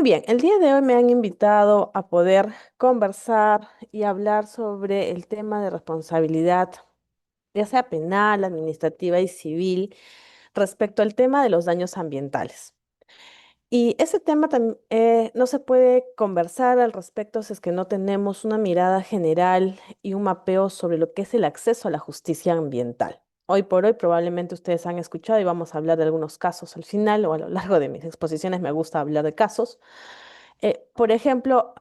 bien, el día de hoy me han invitado a poder conversar y hablar sobre el tema de responsabilidad, ya sea penal, administrativa y civil, respecto al tema de los daños ambientales. Y ese tema no se puede conversar al respecto si es que no tenemos una mirada general y un mapeo sobre lo que es el acceso a la justicia ambiental. Hoy por hoy probablemente ustedes han escuchado y vamos a hablar de algunos casos al final o a lo largo de mis exposiciones me gusta hablar de casos. Por ejemplo,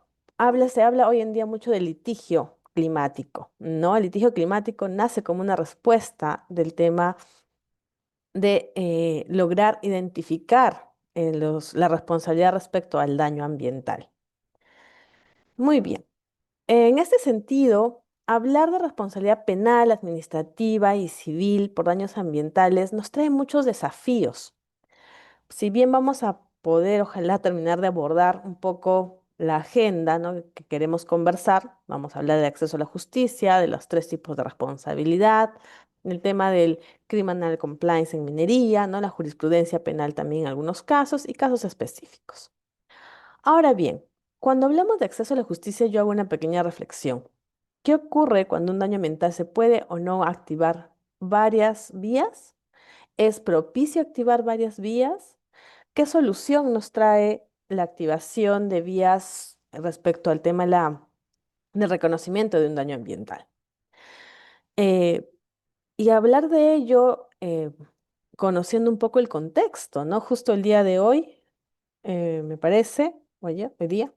se habla hoy en día mucho del litigio climático, ¿no? El litigio climático nace como una respuesta del tema de lograr identificar la responsabilidad respecto al daño ambiental. Muy bien. En este sentido, hablar de responsabilidad penal, administrativa y civil por daños ambientales nos trae muchos desafíos. Si bien vamos a poder, ojalá, terminar de abordar un poco la agenda, ¿no?, que queremos conversar, vamos a hablar del acceso a la justicia, de los tres tipos de responsabilidad, el tema del criminal compliance en minería, ¿no?, la jurisprudencia penal también en algunos casos y casos específicos. Ahora bien, cuando hablamos de acceso a la justicia, yo hago una pequeña reflexión. ¿Qué ocurre cuando un daño ambiental se puede o no activar varias vías? ¿Es propicio activar varias vías? ¿Qué solución nos trae la activación de vías respecto al tema del reconocimiento de un daño ambiental? Eh, y hablar de ello conociendo un poco el contexto, ¿no? Justo el día de hoy, me parece, oye, hoy día,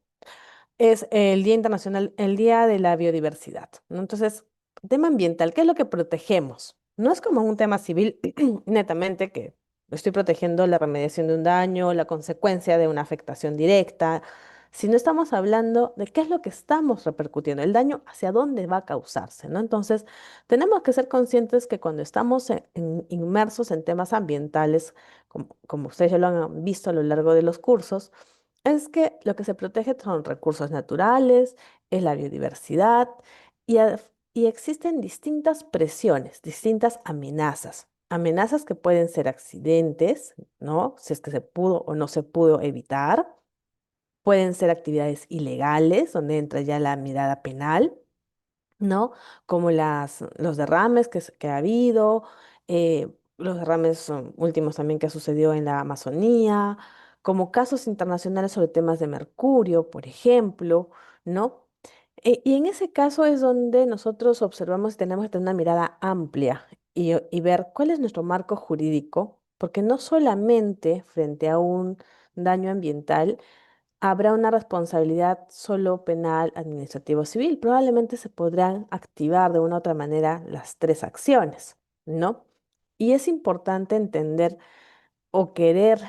es el Día Internacional, el Día de la Biodiversidad, ¿no? Entonces, tema ambiental, ¿qué es lo que protegemos? No es como un tema civil, netamente, que estoy protegiendo la remediación de un daño, la consecuencia de una afectación directa, sino estamos hablando de qué es lo que estamos repercutiendo, el daño hacia dónde va a causarse, ¿no? Entonces, tenemos que ser conscientes que cuando estamos inmersos en temas ambientales, como ustedes ya lo han visto a lo largo de los cursos, es que lo que se protege son recursos naturales, es la biodiversidad y existen distintas presiones, distintas amenazas. Amenazas que pueden ser accidentes, ¿no? Si es que se pudo o no se pudo evitar. Pueden ser actividades ilegales, donde entra ya la mirada penal, ¿no? Como los derrames que ha habido, los derrames últimos también que ha sucedido en la Amazonía, como casos internacionales sobre temas de mercurio, por ejemplo, ¿no? Y en ese caso es donde nosotros observamos y tenemos que tener una mirada amplia y ver cuál es nuestro marco jurídico, porque no solamente frente a un daño ambiental, habrá una responsabilidad solo penal, administrativo o civil. Probablemente se podrán activar de una u otra manera las tres acciones, ¿no? Y es importante entender o querer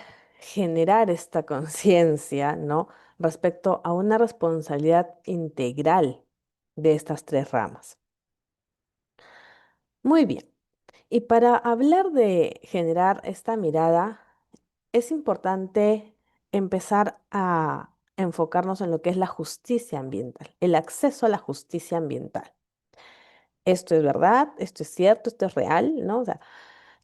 generar esta conciencia, ¿no?, respecto a una responsabilidad integral de estas tres ramas. Muy bien. Y para hablar de generar esta mirada, es importante empezar a enfocarnos en lo que es la justicia ambiental, el acceso a la justicia ambiental. Esto es verdad, esto es cierto, esto es real, ¿no? O sea,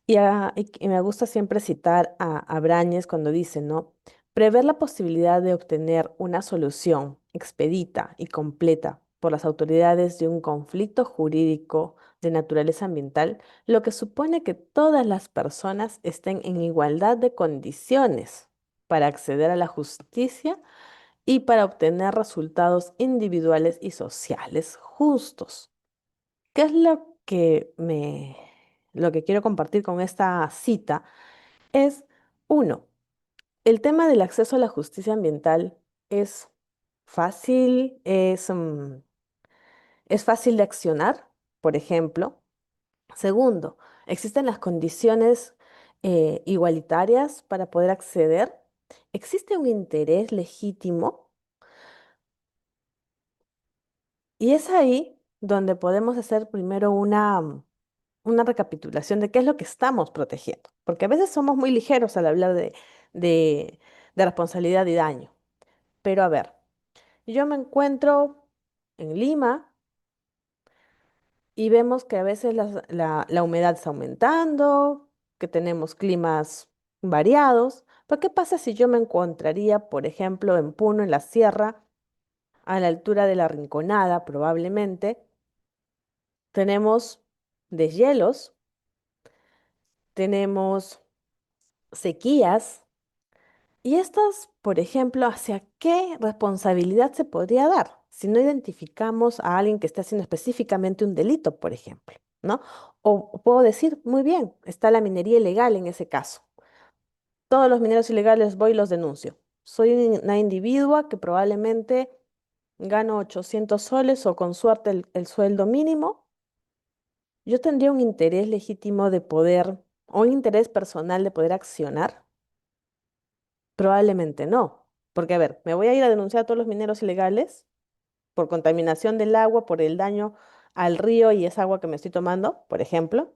y me gusta siempre citar a Brañes cuando dice, ¿no? Prever la posibilidad de obtener una solución expedita y completa por las autoridades de un conflicto jurídico de naturaleza ambiental, lo que supone que todas las personas estén en igualdad de condiciones para acceder a la justicia y para obtener resultados individuales y sociales justos. ¿Qué es lo que quiero compartir con esta cita? Es, uno, el tema del acceso a la justicia ambiental es fácil, es fácil de accionar, por ejemplo. Segundo, existen las condiciones igualitarias para poder acceder. Existe un interés legítimo y es ahí donde podemos hacer primero una recapitulación de qué es lo que estamos protegiendo, porque a veces somos muy ligeros al hablar de, de responsabilidad y daño. Pero a ver, yo me encuentro en Lima y vemos que a veces la humedad está aumentando, que tenemos climas variados, Pero ¿qué pasa si yo me encontraría, por ejemplo, en Puno, en la sierra, a la altura de la Rinconada, probablemente? Tenemos deshielos, tenemos sequías, y estas, por ejemplo, ¿hacia qué responsabilidad se podría dar si no identificamos a alguien que esté haciendo específicamente un delito, por ejemplo, ¿no? O puedo decir, muy bien, está la minería ilegal en ese caso. Todos los mineros ilegales voy y los denuncio. Soy una individua que probablemente gano 800 soles o con suerte el sueldo mínimo. Yo tendría un interés legítimo de poder, o un interés personal de poder accionar. Probablemente no. Porque, a ver, me voy a ir a denunciar a todos los mineros ilegales por contaminación del agua, por el daño al río y esa agua que me estoy tomando, por ejemplo.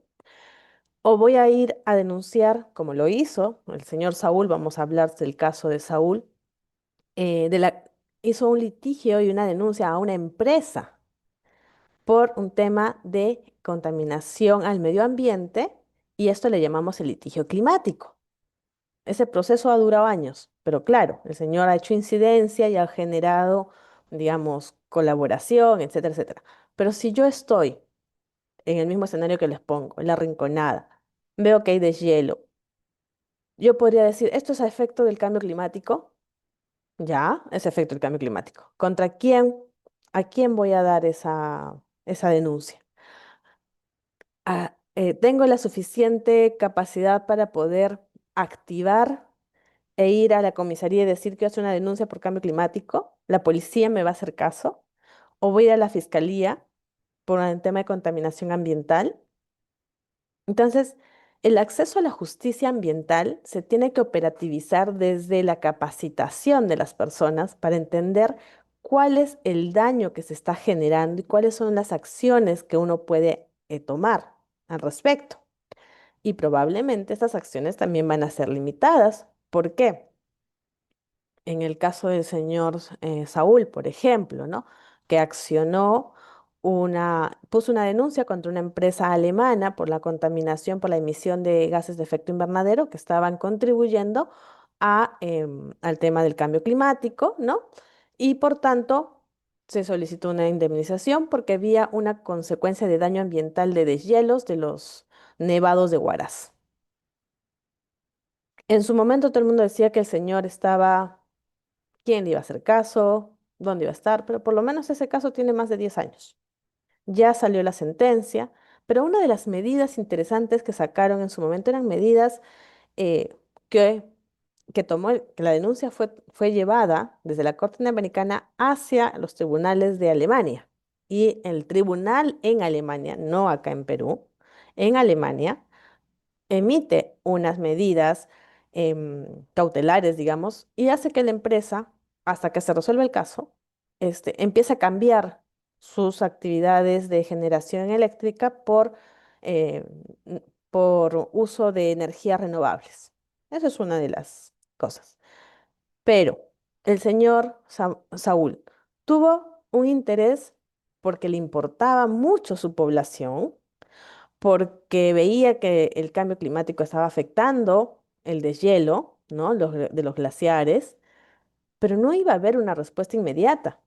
O voy a ir a denunciar, como lo hizo el señor Saúl, vamos a hablar del caso de Saúl, hizo un litigio y una denuncia a una empresa por un tema de contaminación al medio ambiente y esto le llamamos el litigio climático. Ese proceso ha durado años, pero claro, el señor ha hecho incidencia y ha generado, digamos, colaboración, etcétera, etcétera. Pero si yo estoy en el mismo escenario que les pongo, en la Rinconada, veo que hay deshielo, yo podría decir, ¿esto es a efecto del cambio climático? Ya, es efecto del cambio climático. ¿Contra quién, a quién voy a dar esa denuncia? ¿Tengo la suficiente capacidad para poder activar e ir a la comisaría y decir que hace una denuncia por cambio climático? ¿La policía me va a hacer caso? ¿O voy a ir a la fiscalía por un tema de contaminación ambiental? Entonces, el acceso a la justicia ambiental se tiene que operativizar desde la capacitación de las personas para entender cuál es el daño que se está generando y cuáles son las acciones que uno puede tomar al respecto. Y probablemente estas acciones también van a ser limitadas. ¿Por qué? En el caso del señor Saúl, por ejemplo, ¿no? Que puso una denuncia contra una empresa alemana por la contaminación, por la emisión de gases de efecto invernadero que estaban contribuyendo al tema del cambio climático, ¿no? Y por tanto, se solicitó una indemnización porque había una consecuencia de daño ambiental de deshielos de los nevados de Huaraz. En su momento todo el mundo decía que el señor estaba quién le iba a hacer caso, dónde iba a estar, pero por lo menos ese caso tiene más de 10 años. Ya salió la sentencia, pero una de las medidas interesantes que sacaron en su momento eran medidas eh, que, que la denuncia fue llevada desde la Corte Interamericana hacia los tribunales de Alemania. Y el tribunal en Alemania, no acá en Perú, en Alemania, emite unas medidas cautelares, digamos, y hace que la empresa, hasta que se resuelva el caso, empiece a cambiar sus actividades de generación eléctrica eh, por uso de energías renovables. Esa es una de las cosas. Pero el señor Saúl tuvo un interés porque le importaba mucho su población porque veía que el cambio climático estaba afectando el deshielo, ¿no? De los glaciares, pero no iba a haber una respuesta inmediata,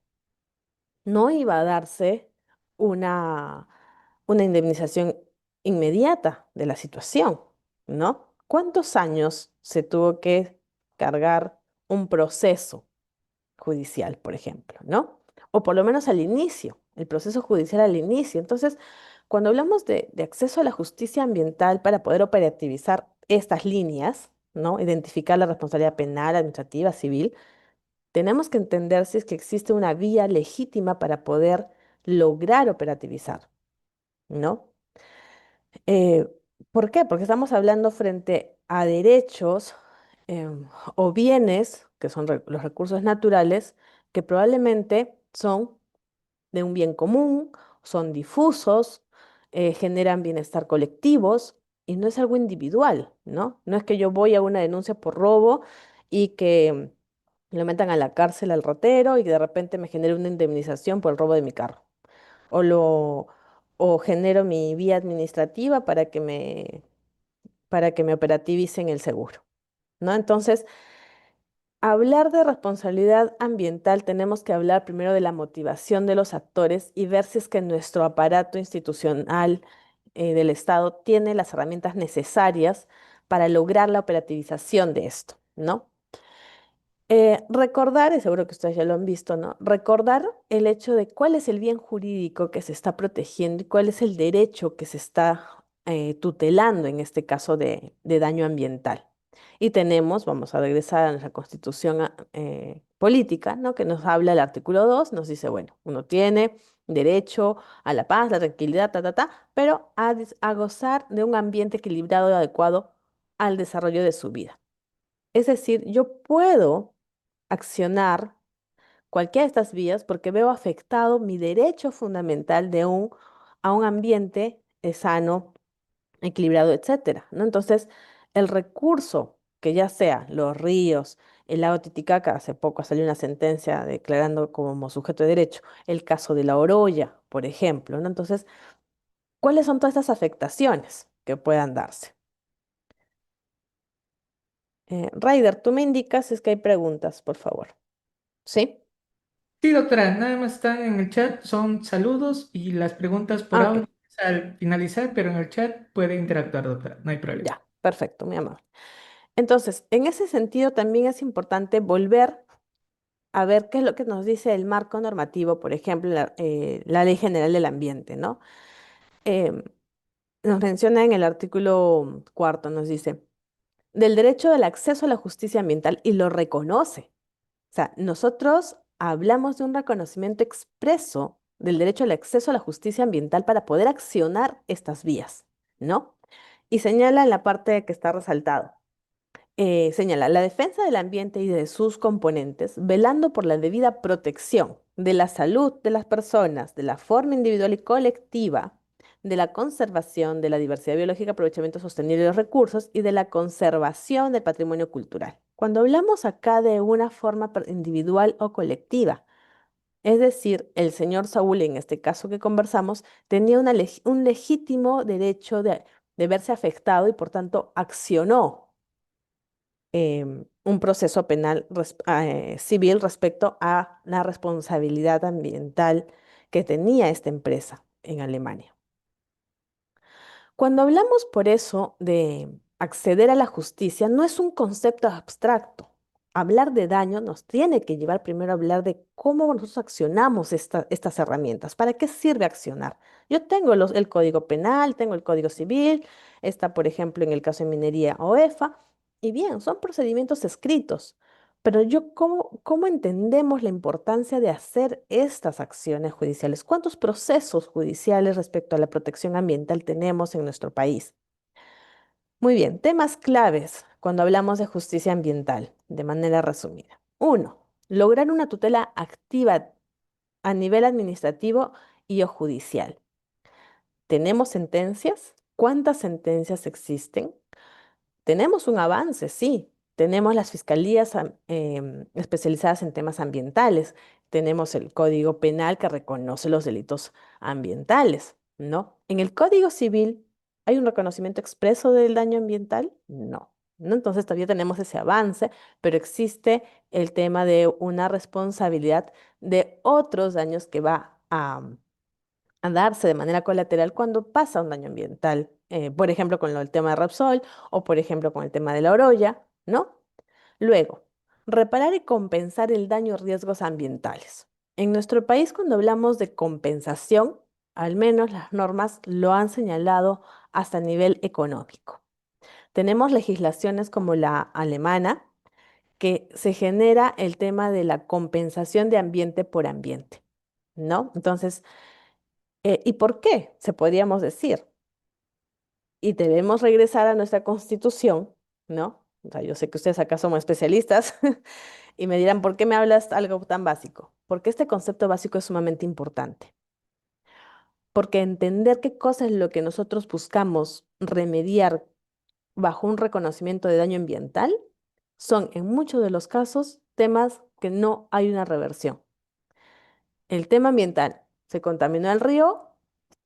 no iba a darse una, una indemnización inmediata de la situación, ¿no? ¿Cuántos años se tuvo que cargar un proceso judicial, por ejemplo, ¿no? O por lo menos al inicio, el proceso judicial al inicio. Entonces, cuando hablamos de acceso a la justicia ambiental para poder operativizar estas líneas, ¿no? Identificar la responsabilidad penal, administrativa, civil, tenemos que entender si es que existe una vía legítima para poder lograr operativizar, ¿no? Eh, ¿Por qué? Porque estamos hablando frente a derechos o bienes, que son los recursos naturales, que probablemente son de un bien común, son difusos, generan bienestar colectivos y no es algo individual, ¿no? No es que yo voy a una denuncia por robo y que lo metan a la cárcel al ratero y que de repente me genere una indemnización por el robo de mi carro o lo o genero mi vía administrativa para que me operativicen el seguro. ¿no? Entonces, hablar de responsabilidad ambiental, tenemos que hablar primero de la motivación de los actores y ver si es que nuestro aparato institucional del Estado tiene las herramientas necesarias para lograr la operativización de esto, ¿no? Recordar, y seguro que ustedes ya lo han visto, ¿no? Recordar el hecho de cuál es el bien jurídico que se está protegiendo y cuál es el derecho que se está tutelando en este caso de daño ambiental. Y tenemos, vamos a regresar a nuestra constitución política, ¿no? Que nos habla el artículo 2, nos dice, bueno, uno tiene derecho a la paz, la tranquilidad, pero a gozar de un ambiente equilibrado y adecuado al desarrollo de su vida. Es decir, yo puedo accionar cualquiera de estas vías porque veo afectado mi derecho fundamental a un ambiente sano, equilibrado, etcétera, ¿no? Entonces, el recurso, que ya sea los ríos, el lago Titicaca, hace poco salió una sentencia declarando como sujeto de derecho, el caso de la Oroya, por ejemplo, ¿no? Entonces, ¿cuáles son todas estas afectaciones que puedan darse? Raider, tú me indicas si es que hay preguntas, por favor. ¿Sí? Sí, doctora, nada más están en el chat, son saludos y las preguntas por Ah, ok, audio al finalizar, pero en el chat puede interactuar, doctora, no hay problema. ya, perfecto, mi amor. Entonces, en ese sentido también es importante volver a ver qué es lo que nos dice el marco normativo, por ejemplo, la Ley General del Ambiente, ¿no? Em, Nos menciona en el artículo cuarto, nos dice, del derecho del acceso a la justicia ambiental y lo reconoce. O sea, nosotros hablamos de un reconocimiento expreso del derecho al acceso a la justicia ambiental para poder accionar estas vías, ¿no? Y señala en la parte que está resaltado. Señala la defensa del ambiente y de sus componentes, velando por la debida protección de la salud de las personas, de la forma individual y colectiva, de la conservación de la diversidad biológica, aprovechamiento sostenible de los recursos y de la conservación del patrimonio cultural. Cuando hablamos acá de una forma individual o colectiva, es decir, el señor Saúl, en este caso que conversamos, tenía un legítimo derecho de verse afectado y por tanto accionó un proceso penal civil respecto a la responsabilidad ambiental que tenía esta empresa en Alemania. Cuando hablamos por eso de acceder a la justicia, no es un concepto abstracto. Hablar de daño nos tiene que llevar primero a hablar de cómo nosotros accionamos estas herramientas. ¿Para qué sirve accionar? Yo tengo el Código Penal, tengo el Código Civil, está, por ejemplo, en el caso de minería OEFA, y bien, son procedimientos escritos. Pero ¿cómo entendemos la importancia de hacer estas acciones judiciales? ¿Cuántos procesos judiciales respecto a la protección ambiental tenemos en nuestro país? Muy bien, temas claves cuando hablamos de justicia ambiental, de manera resumida. Uno, lograr una tutela activa a nivel administrativo y o judicial. ¿Tenemos sentencias? ¿Cuántas sentencias existen? Tenemos un avance, sí. Tenemos las fiscalías especializadas en temas ambientales. Tenemos el Código Penal que reconoce los delitos ambientales, ¿no? En el Código Civil, ¿hay un reconocimiento expreso del daño ambiental? No. ¿No? Entonces todavía tenemos ese avance, pero existe el tema de una responsabilidad de otros daños que va a darse de manera colateral cuando pasa un daño ambiental, por ejemplo, con el tema de Repsol o por ejemplo con el tema de la Oroya, ¿no? Luego, reparar y compensar el daño y riesgos ambientales. En nuestro país, cuando hablamos de compensación, al menos las normas lo han señalado hasta nivel económico. Tenemos legislaciones como la alemana, que se genera el tema de la compensación de ambiente por ambiente, ¿no? Entonces, ¿y por qué? Se podríamos decir. Y debemos regresar a nuestra constitución, ¿no? O sea, yo sé que ustedes acá somos especialistas y me dirán, ¿por qué me hablas algo tan básico? Porque este concepto básico es sumamente importante. Porque entender qué cosa es lo que nosotros buscamos remediar bajo un reconocimiento de daño ambiental son, en muchos de los casos, temas que no hay una reversión. El tema ambiental, se contaminó el río,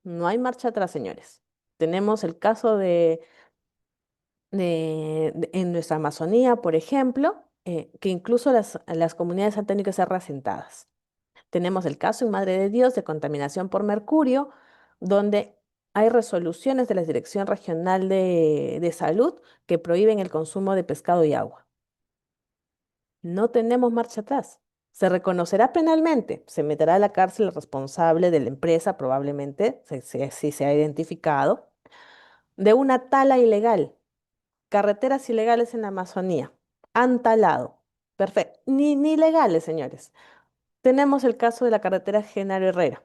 no hay marcha atrás, señores. Tenemos el caso en nuestra Amazonía, por ejemplo, que incluso las comunidades han tenido que ser reasentadas. Tenemos el caso en Madre de Dios de contaminación por mercurio, donde hay resoluciones de la Dirección Regional de Salud que prohíben el consumo de pescado y agua. No tenemos marcha atrás. Se reconocerá penalmente, se meterá a la cárcel el responsable de la empresa, probablemente, si se ha identificado, de una tala ilegal. Carreteras ilegales en la Amazonía. Han talado. Perfecto. Ni legales, señores. Tenemos el caso de la carretera Genaro Herrera,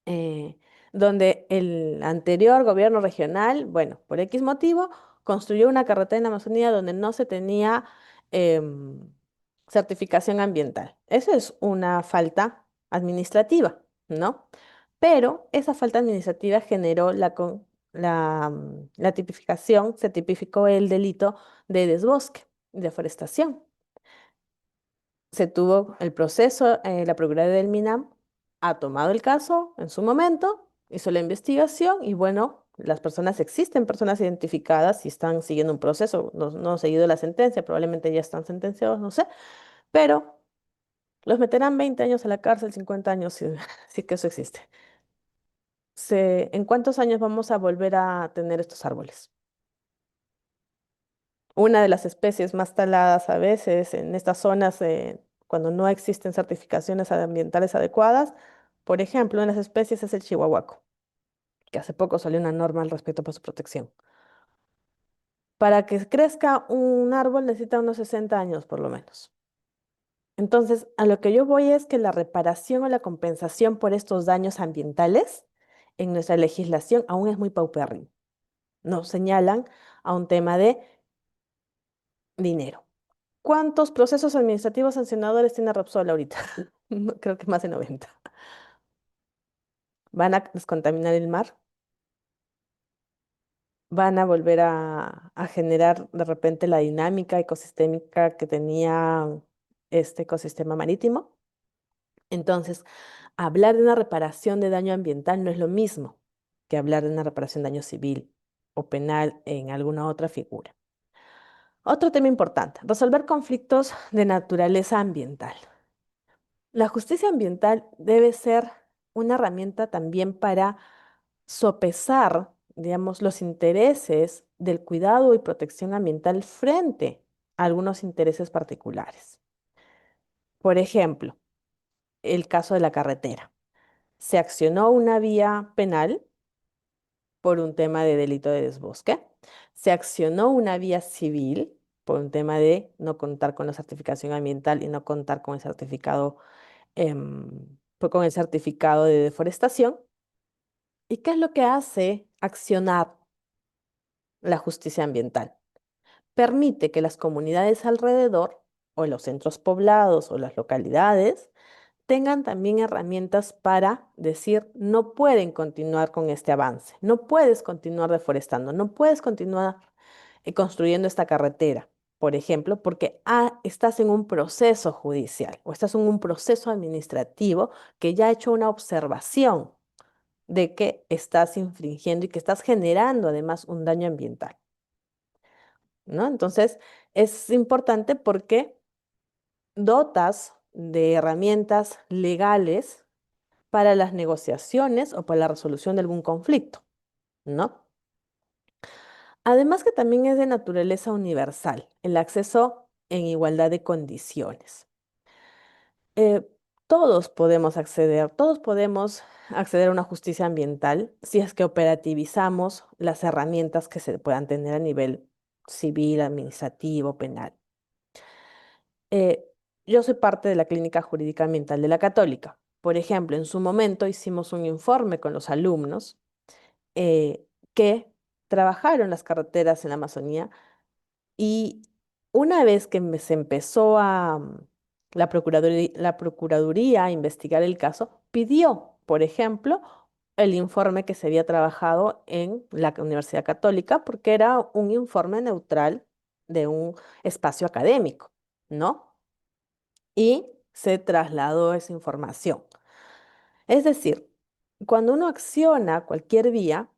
eh, donde el anterior gobierno regional, bueno, por X motivo, construyó una carretera en la Amazonía donde no se tenía em, certificación ambiental. Eso es una falta administrativa, ¿no? Pero esa falta administrativa generó la tipificación, se tipificó el delito de desbosque, deforestación. Se tuvo el proceso, la Procuraduría del MINAM ha tomado el caso en su momento, hizo la investigación y bueno, las personas existen, personas identificadas y están siguiendo un proceso, no han seguido la sentencia, probablemente ya están sentenciados, no sé, pero los meterán 20 años a la cárcel, 50 años, si, si que eso existe. ¿En cuántos años vamos a volver a tener estos árboles? Una de las especies más taladas a veces en estas zonas, cuando no existen certificaciones ambientales adecuadas. Por ejemplo, una de las especies es el chihuahuaco, que hace poco salió una norma al respecto para su protección. Para que crezca un árbol necesita unos 60 años por lo menos. Entonces, a lo que yo voy es que la reparación o la compensación por estos daños ambientales en nuestra legislación aún es muy paupérrimo. Nos señalan a un tema de dinero. ¿Cuántos procesos administrativos sancionadores tiene Repsol ahorita? No, creo que más de 90. ¿Van a descontaminar el mar? ¿Van a volver a generar de repente la dinámica ecosistémica que tenía este ecosistema marítimo? Entonces, hablar de una reparación de daño ambiental no es lo mismo que hablar de una reparación de daño civil o penal en alguna otra figura. Otro tema importante, resolver conflictos de naturaleza ambiental. La justicia ambiental debe ser una herramienta también para sopesar, digamos, los intereses del cuidado y protección ambiental frente a algunos intereses particulares. Por ejemplo, el caso de la carretera. Se accionó una vía penal por un tema de delito de desbosque. Se accionó una vía civil por un tema de no contar con la certificación ambiental y no contar con el certificado con el certificado de deforestación. ¿Y qué es lo que hace accionar la justicia ambiental? Permite que las comunidades alrededor, o los centros poblados, o las localidades, tengan también herramientas para decir, no pueden continuar con este avance, no puedes continuar deforestando, no puedes continuar construyendo esta carretera, por ejemplo, porque estás en un proceso judicial o estás en un proceso administrativo que ya ha hecho una observación de que estás infringiendo y que estás generando además un daño ambiental, ¿no? Entonces, es importante porque dotas de herramientas legales para las negociaciones o para la resolución de algún conflicto, ¿no? Además que también es de naturaleza universal, el acceso en igualdad de condiciones. Eh, todos podemos acceder a una justicia ambiental si es que operativizamos las herramientas que se puedan tener a nivel civil, administrativo, penal. Eh, yo soy parte de la Clínica Jurídica Ambiental de la Católica. Por ejemplo, en su momento hicimos un informe con los alumnos eh, que trabajaron las carreteras en la Amazonía y una vez que se empezó la Procuraduría a investigar el caso, pidió, por ejemplo, el informe que se había trabajado en la Universidad Católica, porque era un informe neutral de un espacio académico, ¿no? Y se trasladó esa información. Es decir, cuando uno acciona cualquier vía,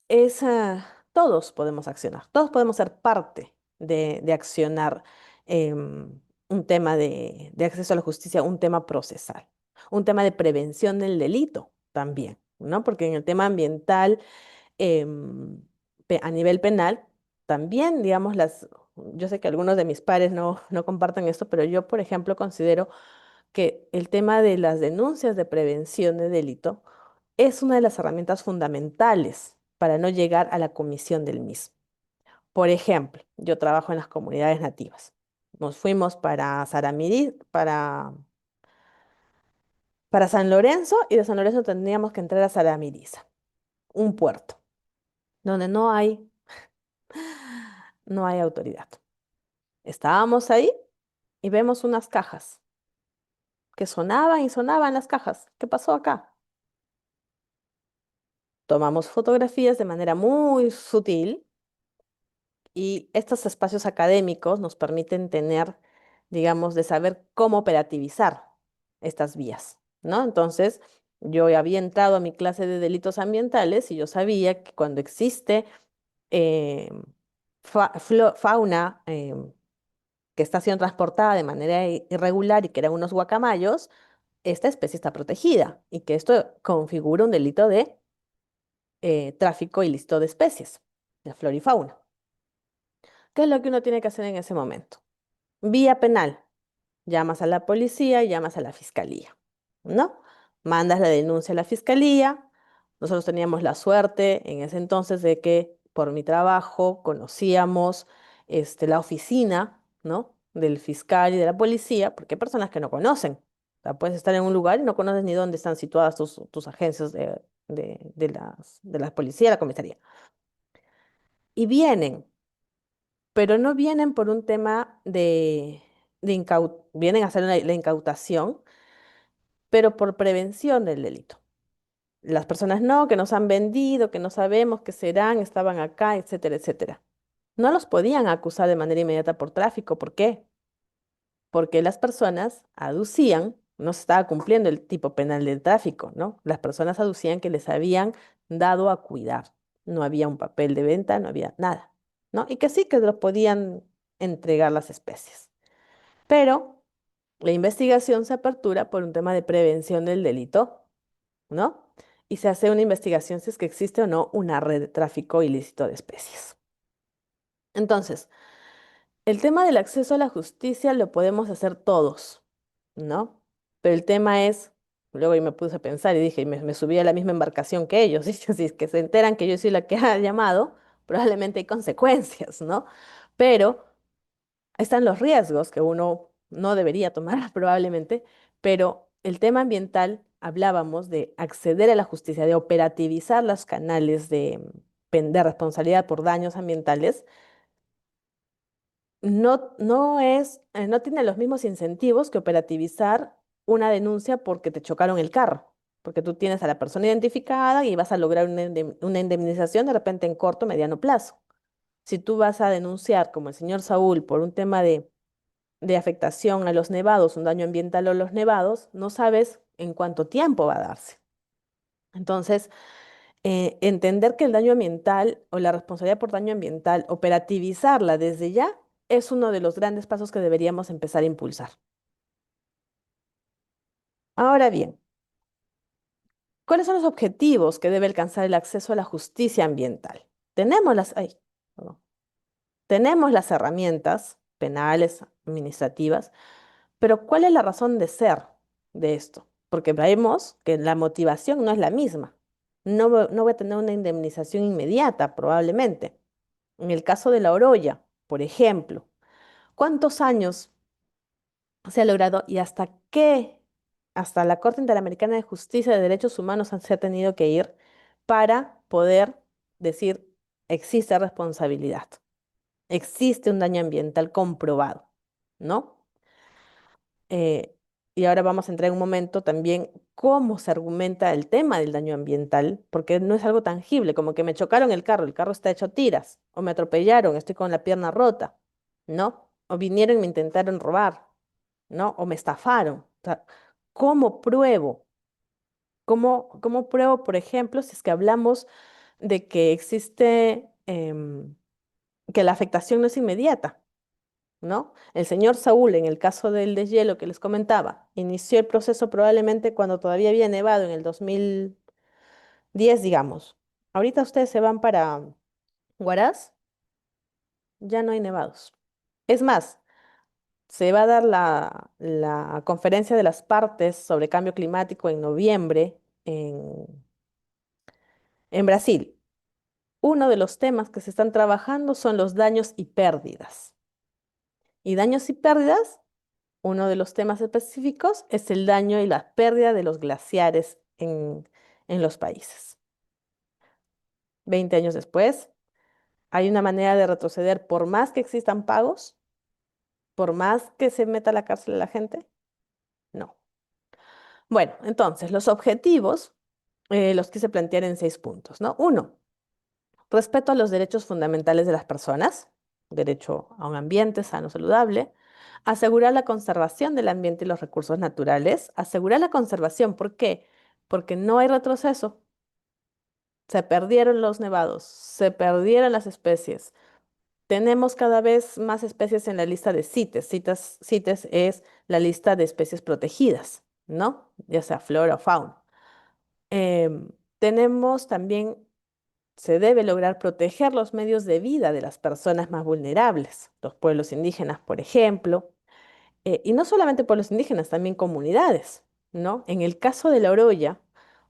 es todos podemos accionar, todos podemos ser parte de accionar un tema de acceso a la justicia, un tema procesal, un tema de prevención del delito también, ¿no? Porque en el tema ambiental, a nivel penal, también, digamos, yo sé que algunos de mis pares no comparten esto, pero yo, por ejemplo, considero que el tema de las denuncias de prevención de delito es una de las herramientas fundamentales para no llegar a la comisión del mismo. Por ejemplo, yo trabajo en las comunidades nativas. Nos fuimos para para San Lorenzo, y de San Lorenzo tendríamos que entrar a Saramiriza, un puerto donde no hay autoridad. Estábamos ahí y vemos unas cajas que sonaban y sonaban las cajas. ¿Qué pasó acá? Tomamos fotografías de manera muy sutil, y estos espacios académicos nos permiten tener, digamos, de saber cómo operativizar estas vías, ¿no? Entonces, yo había entrado a mi clase de delitos ambientales y yo sabía que cuando existe eh, fauna que está siendo transportada de manera irregular y que eran unos guacamayos, esta especie está protegida y que esto configura un delito de tráfico ilícito de especies, de flora y fauna. ¿Qué es lo que uno tiene que hacer en ese momento? Vía penal, llamas a la policía, llamas a la fiscalía, ¿no? Mandas la denuncia a la fiscalía. Nosotros teníamos la suerte en ese entonces de que por mi trabajo conocíamos la oficina, ¿no? Del fiscal y de la policía, porque hay personas que no conocen. O sea, puedes estar en un lugar y no conoces ni dónde están situadas tus agencias de la policía, la comisaría. Y vienen, pero no vienen por un tema vienen a hacer la incautación, pero por prevención del delito. Las personas no, que nos han vendido, que no sabemos qué serán, estaban acá, etcétera, etcétera. No los podían acusar de manera inmediata por tráfico. ¿Por qué? Porque las personas aducían, no se estaba cumpliendo el tipo penal del tráfico, ¿no? Las personas aducían que les habían dado a cuidar. No había un papel de venta, no había nada, ¿no? Y que sí que los podían entregar las especies. Pero la investigación se apertura por un tema de prevención del delito, ¿no? Y se hace una investigación si es que existe o no una red de tráfico ilícito de especies. Entonces, el tema del acceso a la justicia lo podemos hacer todos, ¿no? Pero el tema es, luego yo me puse a pensar y dije, me subí a la misma embarcación que ellos, ¿sí? Si es que se enteran que yo soy la que ha llamado, probablemente hay consecuencias, ¿no? Pero están los riesgos que uno no debería tomar probablemente, pero el tema ambiental, hablábamos de acceder a la justicia, de operativizar los canales de responsabilidad por daños ambientales. No tiene los mismos incentivos que operativizar una denuncia porque te chocaron el carro, porque tú tienes a la persona identificada y vas a lograr una indemnización de repente en corto o mediano plazo. Si tú vas a denunciar, como el señor Saúl, por un tema de afectación a los nevados, un daño ambiental a los nevados, no sabes en cuánto tiempo va a darse. Entonces, entender que el daño ambiental o la responsabilidad por daño ambiental, operativizarla desde ya, es uno de los grandes pasos que deberíamos empezar a impulsar. Ahora bien, ¿cuáles son los objetivos que debe alcanzar el acceso a la justicia ambiental? Tenemos perdón. Tenemos las herramientas penales, administrativas, pero ¿cuál es la razón de ser de esto? Porque vemos que la motivación no es la misma. No voy a tener una indemnización inmediata, probablemente. En el caso de la Oroya, por ejemplo, ¿cuántos años se ha logrado y hasta la Corte Interamericana de Justicia de Derechos Humanos se ha tenido que ir para poder decir existe responsabilidad, existe un daño ambiental comprobado, ¿no? Eh, y ahora vamos a entrar en un momento también cómo se argumenta el tema del daño ambiental, porque no es algo tangible, como que me chocaron el carro está hecho tiras, o me atropellaron, estoy con la pierna rota, ¿no? O vinieron y me intentaron robar, ¿no? O me estafaron. O sea, ¿cómo pruebo? ¿Cómo pruebo, por ejemplo, si es que hablamos de que existe em, que la afectación no es inmediata, ¿no? El señor Saúl, en el caso del deshielo que les comentaba, inició el proceso probablemente cuando todavía había nevado en el 2010, digamos. Ahorita ustedes se van para Huaraz, ya no hay nevados. Es más, se va a dar la conferencia de las partes sobre cambio climático en noviembre en Brasil. Uno de los temas que se están trabajando son los daños y pérdidas. Y daños y pérdidas, uno de los temas específicos es el daño y la pérdida de los glaciares en los países. 20 años después, hay una manera de retroceder por más que existan pagos, por más que se meta a la cárcel a la gente. No. Bueno, entonces, los objetivos los quise plantear en 6 puntos, ¿no? Uno, respeto a los derechos fundamentales de las personas, derecho a un ambiente sano, saludable, asegurar la conservación del ambiente y los recursos naturales, asegurar la conservación, ¿por qué? Porque no hay retroceso, se perdieron los nevados, se perdieron las especies. Tenemos cada vez más especies en la lista de CITES. CITES es la lista de especies protegidas, ¿no? Ya sea flora o fauna. Em, tenemos también se debe lograr proteger los medios de vida de las personas más vulnerables, los pueblos indígenas, por ejemplo, y no solamente pueblos indígenas, también comunidades, ¿no? En el caso de la Oroya,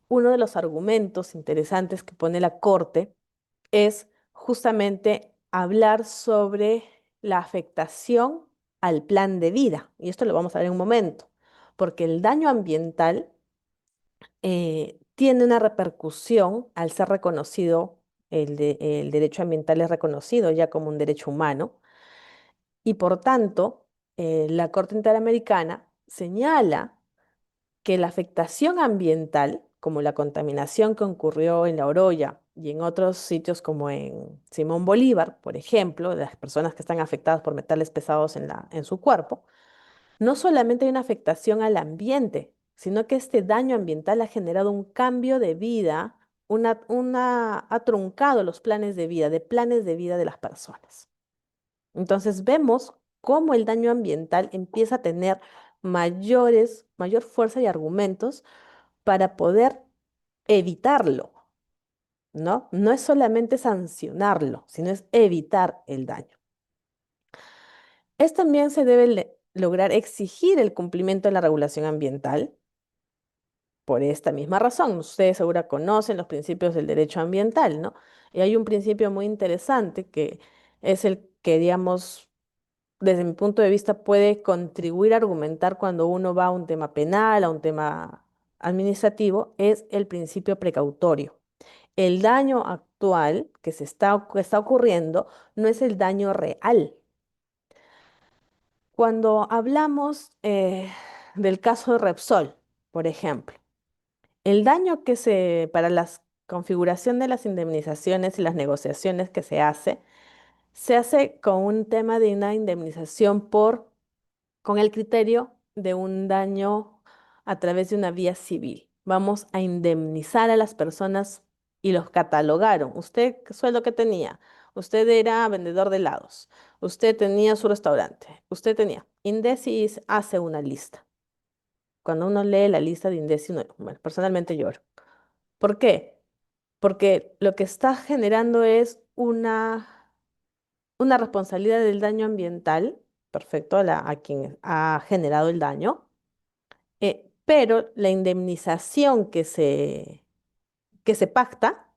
uno de los argumentos interesantes que pone la Corte es justamente hablar sobre la afectación al plan de vida, y esto lo vamos a ver en un momento, porque el daño ambiental tiene una repercusión al ser reconocido, el derecho ambiental es reconocido ya como un derecho humano y por tanto la Corte Interamericana señala que la afectación ambiental, como la contaminación que ocurrió en La Oroya y en otros sitios como en Simón Bolívar, por ejemplo, de las personas que están afectadas por metales pesados en su cuerpo, no solamente hay una afectación al ambiente, sino que este daño ambiental ha generado un cambio de vida, ha truncado los planes de vida de las personas. Entonces vemos cómo el daño ambiental empieza a tener mayor fuerza y argumentos para poder evitarlo, ¿no? No es solamente sancionarlo, sino es evitar el daño. Es también se debe lograr exigir el cumplimiento de la regulación ambiental. Por esta misma razón, ustedes seguro conocen los principios del derecho ambiental, ¿no? Y hay un principio muy interesante que es el que, digamos, desde mi punto de vista puede contribuir a argumentar cuando uno va a un tema penal, a un tema administrativo, es el principio precautorio. El daño actual que está ocurriendo no es el daño real. Cuando hablamos del caso de Repsol, por ejemplo, el daño para la configuración de las indemnizaciones y las negociaciones que se hace con un tema de una indemnización con el criterio de un daño a través de una vía civil. Vamos a indemnizar a las personas y los catalogaron. ¿Usted qué sueldo que tenía? Usted era vendedor de helados. Usted tenía su restaurante. Usted tenía. Indeci hace una lista. Cuando uno lee la lista de Indesi, bueno, personalmente lloro. ¿Por qué? Porque lo que está generando es una responsabilidad del daño ambiental, perfecto, a quien ha generado el daño, pero la indemnización que se pacta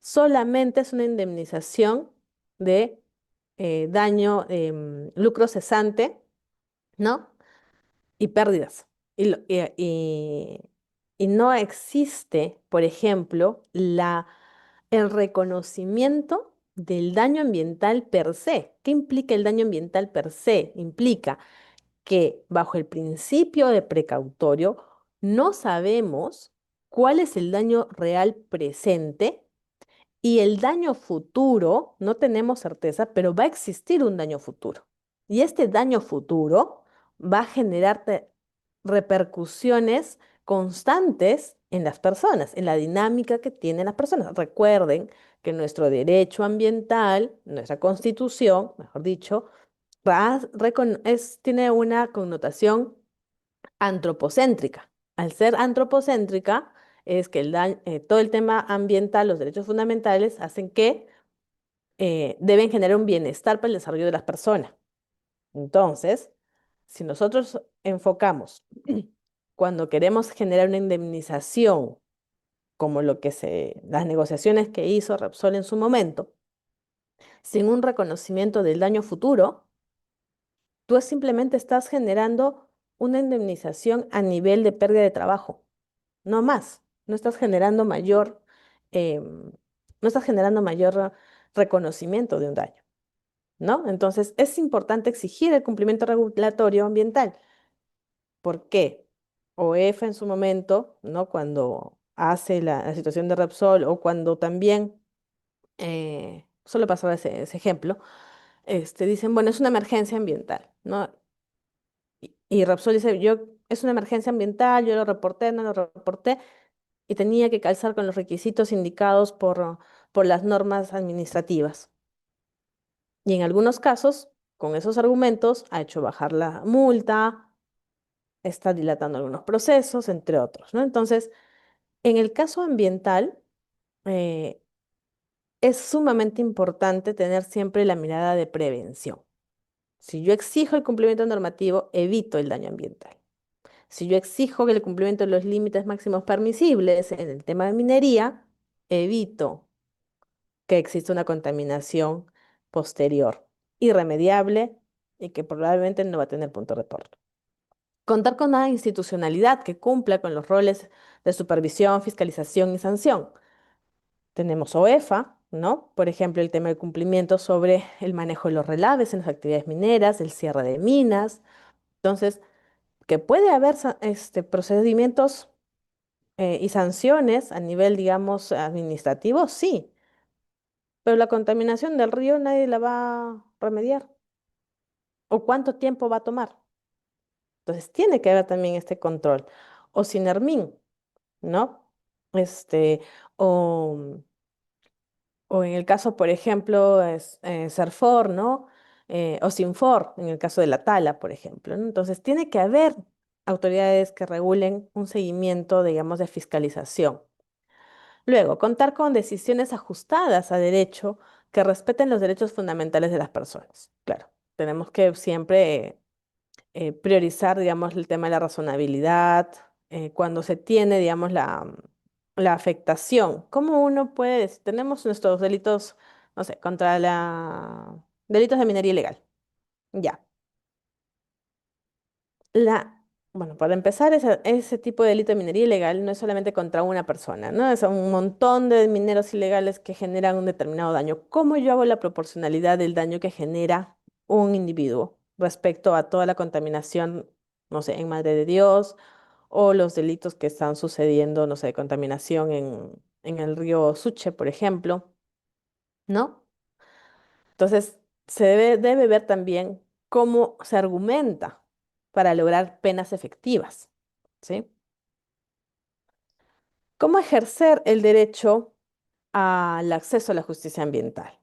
solamente es una indemnización de daño, lucro cesante, ¿no? Y pérdidas. Y no existe, por ejemplo, el reconocimiento del daño ambiental per se. ¿Qué implica el daño ambiental per se? Implica que bajo el principio de precautorio no sabemos cuál es el daño real presente y el daño futuro, no tenemos certeza, pero va a existir un daño futuro. Y este daño futuro va a generar repercusiones constantes en las personas, en la dinámica que tienen las personas. Recuerden que nuestro derecho ambiental, nuestra constitución, mejor dicho, tiene una connotación antropocéntrica. Al ser antropocéntrica, es que todo el tema ambiental, los derechos fundamentales, hacen que deben generar un bienestar para el desarrollo de las personas. Entonces, si nosotros enfocamos cuando queremos generar una indemnización, como las negociaciones que hizo Repsol en su momento, sin un reconocimiento del daño futuro, tú simplemente estás generando una indemnización a nivel de pérdida de trabajo, no más. No estás generando em, no estás generando mayor reconocimiento de un daño, ¿no? Entonces, es importante exigir el cumplimiento regulatorio ambiental. ¿Por qué? OEFA en su momento, ¿no? Cuando hace la situación de Repsol o cuando también, solo pasaba ese ejemplo, dicen, bueno, es una emergencia ambiental, ¿no? Y Repsol dice, es una emergencia ambiental, yo lo reporté, no lo reporté, y tenía que calzar con los requisitos indicados por las normas administrativas. Y en algunos casos, con esos argumentos, ha hecho bajar la multa, está dilatando algunos procesos, entre otros, ¿no? Entonces, en el caso ambiental, eh, es sumamente importante tener siempre la mirada de prevención. Si yo exijo el cumplimiento normativo, evito el daño ambiental. Si yo exijo el cumplimiento de los límites máximos permisibles en el tema de minería, evito que exista una contaminación posterior, irremediable y que probablemente no va a tener punto de retorno. Contar con una institucionalidad que cumpla con los roles de supervisión, fiscalización y sanción. Tenemos OEFA, ¿no? Por ejemplo, el tema del cumplimiento sobre el manejo de los relaves en las actividades mineras, el cierre de minas. Entonces, que puede haber procedimientos y sanciones a nivel, digamos, administrativo, sí, pero la contaminación del río nadie la va a remediar. ¿O cuánto tiempo va a tomar? Entonces, tiene que haber también este control. O Sinermin, ¿no? Este, o O en el caso, por ejemplo, Serfor, ¿no? O Sinfor, en el caso de la tala, por ejemplo, ¿no? Entonces, tiene que haber autoridades que regulen un seguimiento, digamos, de fiscalización. Luego, contar con decisiones ajustadas a derecho que respeten los derechos fundamentales de las personas. Claro, tenemos que siempre priorizar, digamos, el tema de la razonabilidad, cuando se tiene, digamos, la afectación. ¿Cómo uno puede decir, tenemos nuestros delitos, no sé, delitos de minería ilegal? Ya. La, bueno, para empezar, ese tipo de delito de minería ilegal no es solamente contra una persona, ¿no? Es un montón de mineros ilegales que generan un determinado daño. ¿Cómo yo hago la proporcionalidad del daño que genera un individuo respecto a toda la contaminación, no sé, en Madre de Dios o los delitos que están sucediendo, no sé, de contaminación en el río Suche, por ejemplo, ¿no? Entonces, debe ver también cómo se argumenta para lograr penas efectivas, ¿sí? ¿Cómo ejercer el derecho al acceso a la justicia ambiental?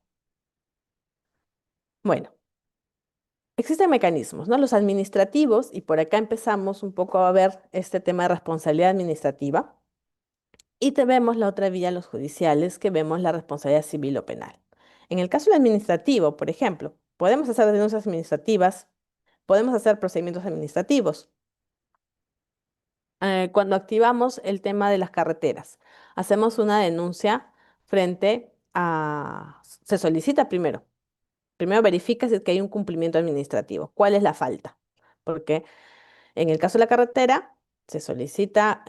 Bueno, existen mecanismos, ¿no? Los administrativos, y por acá empezamos un poco a ver este tema de responsabilidad administrativa, y vemos la otra vía, los judiciales, que vemos la responsabilidad civil o penal. En el caso del administrativo, por ejemplo, podemos hacer denuncias administrativas, podemos hacer procedimientos administrativos. Cuando activamos el tema de las carreteras, hacemos una denuncia se solicita primero verifica si es que hay un cumplimiento administrativo, cuál es la falta, porque en el caso de la carretera se solicita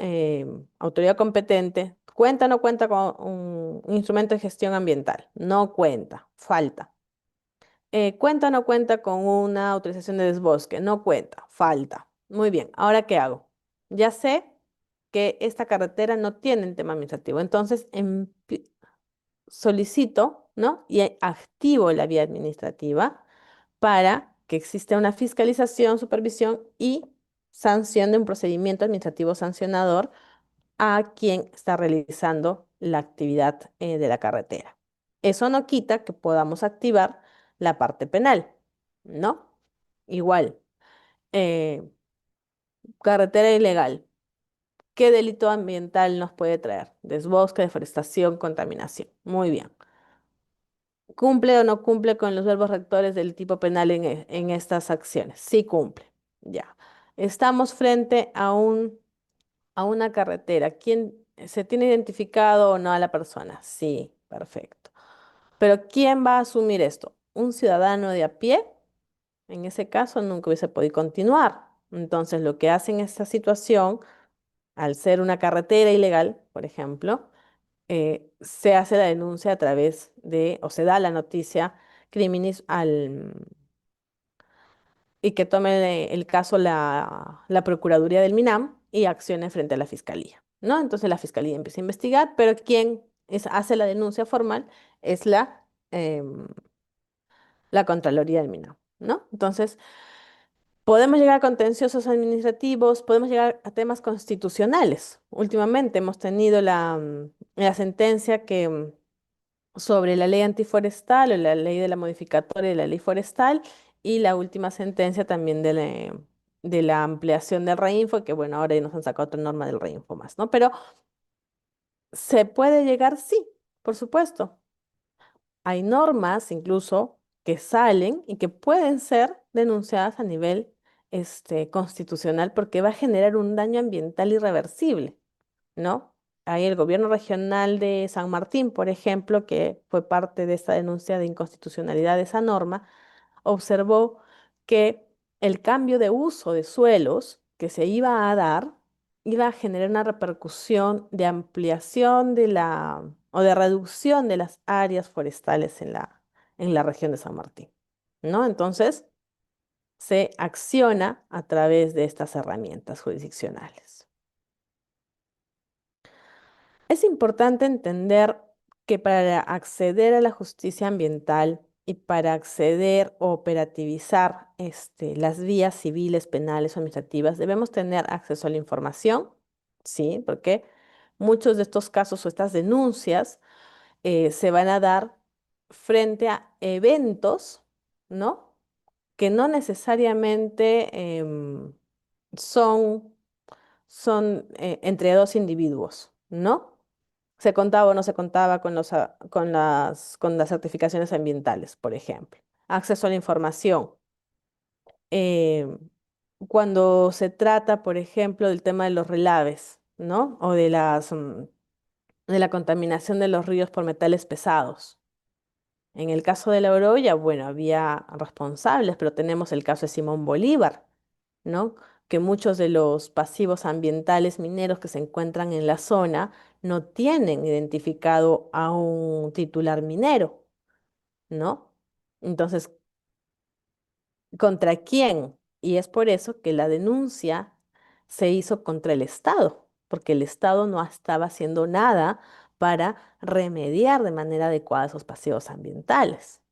autoridad competente, cuenta o no cuenta con un instrumento de gestión ambiental, no cuenta, falta. Cuenta o no cuenta con una autorización de desbosque, no cuenta, falta. Muy bien, ¿ahora qué hago? Ya sé que esta carretera no tiene el tema administrativo, entonces solicito, ¿no? Y activo la vía administrativa para que exista una fiscalización, supervisión y sanción de un procedimiento administrativo sancionador a quien está realizando la actividad de la carretera. Eso no quita que podamos activar la parte penal, ¿no? Igual, eh, carretera ilegal. ¿Qué delito ambiental nos puede traer? Desbosque, deforestación, contaminación. Muy bien. ¿Cumple o no cumple con los verbos rectores del tipo penal en estas acciones? Sí cumple. Ya. Estamos frente a una carretera. ¿Quién se tiene identificado o no a la persona? Sí, perfecto. Pero ¿quién va a asumir esto? ¿Un ciudadano de a pie? En ese caso nunca hubiese podido continuar. Entonces, lo que hace en esta situación, al ser una carretera ilegal, por ejemplo, se hace la denuncia a través de, o se da la noticia criminis y que tome el caso la Procuraduría del MINAM y accione frente a la Fiscalía, ¿no? Entonces la Fiscalía empieza a investigar, pero quien hace la denuncia formal es la Contraloría del MINAM, ¿no? Entonces, podemos llegar a contenciosos administrativos, podemos llegar a temas constitucionales. Últimamente hemos tenido la sentencia sobre la ley antiforestal o la ley de la modificatoria de la ley forestal y la última sentencia también de la ampliación del Reinfo, que bueno, ahora ya nos han sacado otra norma del Reinfo más, ¿no? Pero se puede llegar, sí, por supuesto. Hay normas incluso que salen y que pueden ser denunciadas a nivel constitucional porque va a generar un daño ambiental irreversible, ¿no? Hay el gobierno regional de San Martín, por ejemplo, que fue parte de esta denuncia de inconstitucionalidad de esa norma, observó que el cambio de uso de suelos que se iba a dar iba a generar una repercusión de ampliación o de reducción de las áreas forestales en la región de San Martín, ¿no? Entonces, se acciona a través de estas herramientas jurisdiccionales. Es importante entender que para acceder a la justicia ambiental y para acceder o operativizar las vías civiles, penales o administrativas, debemos tener acceso a la información, ¿sí? Porque muchos de estos casos o estas denuncias se van a dar frente a eventos, ¿no? Que no necesariamente son, son entre dos individuos, ¿no? Se contaba o no se contaba con con las certificaciones ambientales, por ejemplo. Acceso a la información. eh, Cuando se trata, por ejemplo, del tema de los relaves, ¿no? O de la contaminación de los ríos por metales pesados. En el caso de la Oroya, bueno, había responsables, pero tenemos el caso de Simón Bolívar, ¿no? Que muchos de los pasivos ambientales mineros que se encuentran en la zona no tienen identificado a un titular minero, ¿no? Entonces, ¿contra quién? Y es por eso que la denuncia se hizo contra el Estado, porque el Estado no estaba haciendo nada para remediar de manera adecuada esos pasivos ambientales.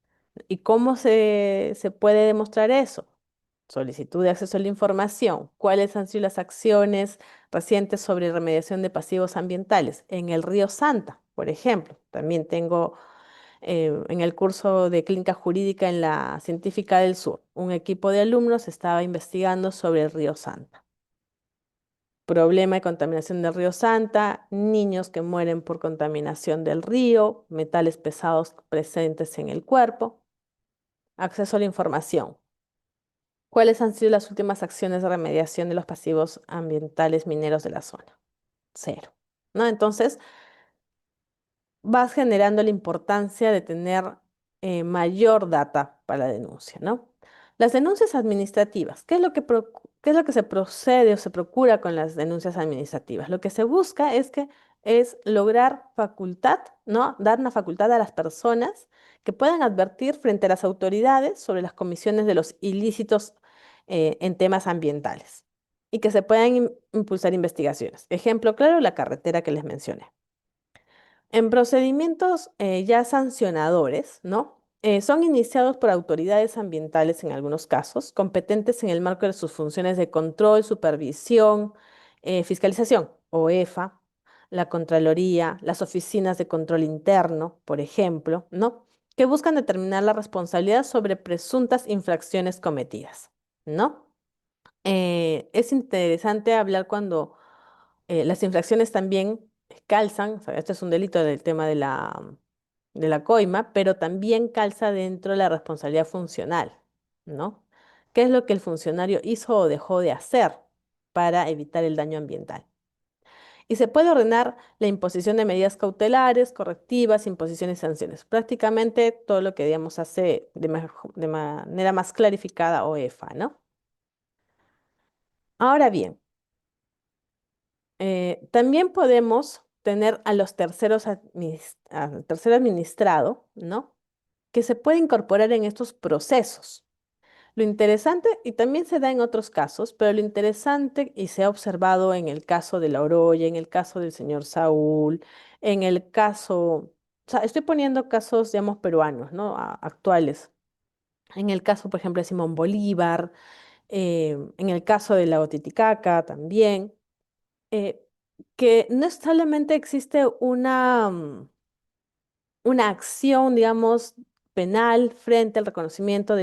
¿Y cómo se puede demostrar eso? Solicitud de acceso a la información. ¿Cuáles han sido las acciones recientes sobre remediación de pasivos ambientales? En el río Santa, por ejemplo. También tengo en el curso de clínica jurídica en la Científica del Sur, un equipo de alumnos estaba investigando sobre el río Santa. Problema de contaminación del río Santa, niños que mueren por contaminación del río, metales pesados presentes en el cuerpo. Acceso a la información. ¿Cuáles han sido las últimas acciones de remediación de los pasivos ambientales mineros de la zona? Cero. ¿No? Entonces, vas generando la importancia de tener mayor data para la denuncia, ¿no? Las denuncias administrativas, ¿qué es lo qué es lo que se procede o se procura con las denuncias administrativas? Lo que se busca es lograr facultad, ¿no? Dar una facultad a las personas que puedan advertir frente a las autoridades sobre las comisiones de los ilícitos en temas ambientales y que se puedan impulsar investigaciones. Ejemplo claro, la carretera que les mencioné. En procedimientos ya sancionadores, ¿no? Son iniciados por autoridades ambientales en algunos casos, competentes en el marco de sus funciones de control, supervisión, fiscalización o EFA, la Contraloría, las oficinas de control interno, por ejemplo, ¿no? Que buscan determinar la responsabilidad sobre presuntas infracciones cometidas, ¿no? Es interesante hablar cuando las infracciones también calzan, o sea, este es un delito del tema de la coima, pero también calza dentro de la responsabilidad funcional, ¿no? ¿Qué es lo que el funcionario hizo o dejó de hacer para evitar el daño ambiental? Y se puede ordenar la imposición de medidas cautelares, correctivas, imposiciones y sanciones. Prácticamente todo lo que, digamos, hace de manera más clarificada OEFA, ¿no? Ahora bien, también podemos tener a los al tercero administrado, ¿no? Que se puede incorporar en estos procesos. Lo interesante, y también se da en otros casos, pero lo interesante, y se ha observado en el caso de la Oroya, en el caso del señor Saúl, en el caso, o sea, estoy poniendo casos, digamos, peruanos, ¿no? Actuales. En el caso, por ejemplo, de Simón Bolívar, en el caso de la Titicaca también, eh, que no solamente existe una acción, digamos, penal frente al reconocimiento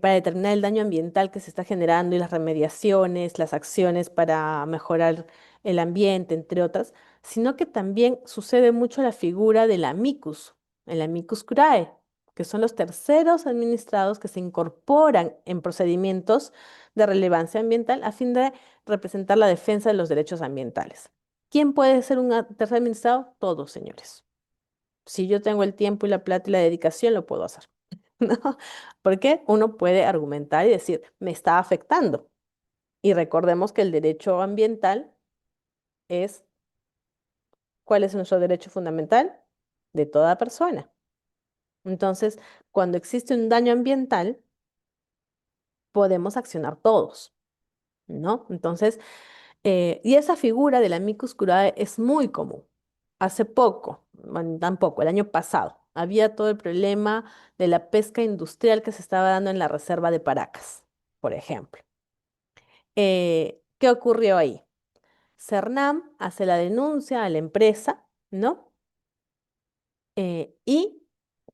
para determinar el daño ambiental que se está generando y las remediaciones, las acciones para mejorar el ambiente, entre otras, sino que también sucede mucho la figura del amicus, el amicus curiae, que son los terceros administrados que se incorporan en procedimientos de relevancia ambiental a fin de representar la defensa de los derechos ambientales. ¿Quién puede ser un tercer administrado? Todos, señores. Si yo tengo el tiempo y la plata y la dedicación, lo puedo hacer, ¿no? Porque uno puede argumentar y decir, me está afectando. Y recordemos que el derecho ambiental es, ¿cuál es nuestro derecho fundamental? De toda persona. Entonces, cuando existe un daño ambiental, podemos accionar todos, ¿no? Entonces, y esa figura del amicus curiae es muy común. Hace poco, bueno, tampoco, el año pasado, había todo el problema de la pesca industrial que se estaba dando en la reserva de Paracas, por ejemplo. ¿Qué ocurrió ahí? Cernam hace la denuncia a la empresa, ¿no? Y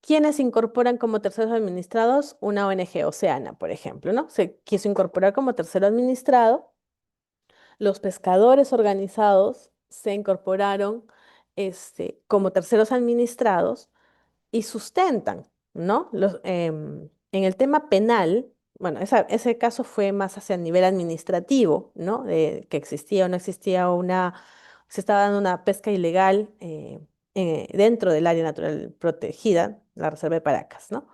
quienes incorporan como terceros administrados una ONG, Oceana, por ejemplo, ¿no? Se quiso incorporar como tercero administrado. Los pescadores organizados se incorporaron como terceros administrados y sustentan, ¿no? En el tema penal, bueno, ese caso fue más hacia el nivel administrativo, ¿no? De que existía o no existía se estaba dando una pesca ilegal dentro del área natural protegida, la Reserva de Paracas, ¿no?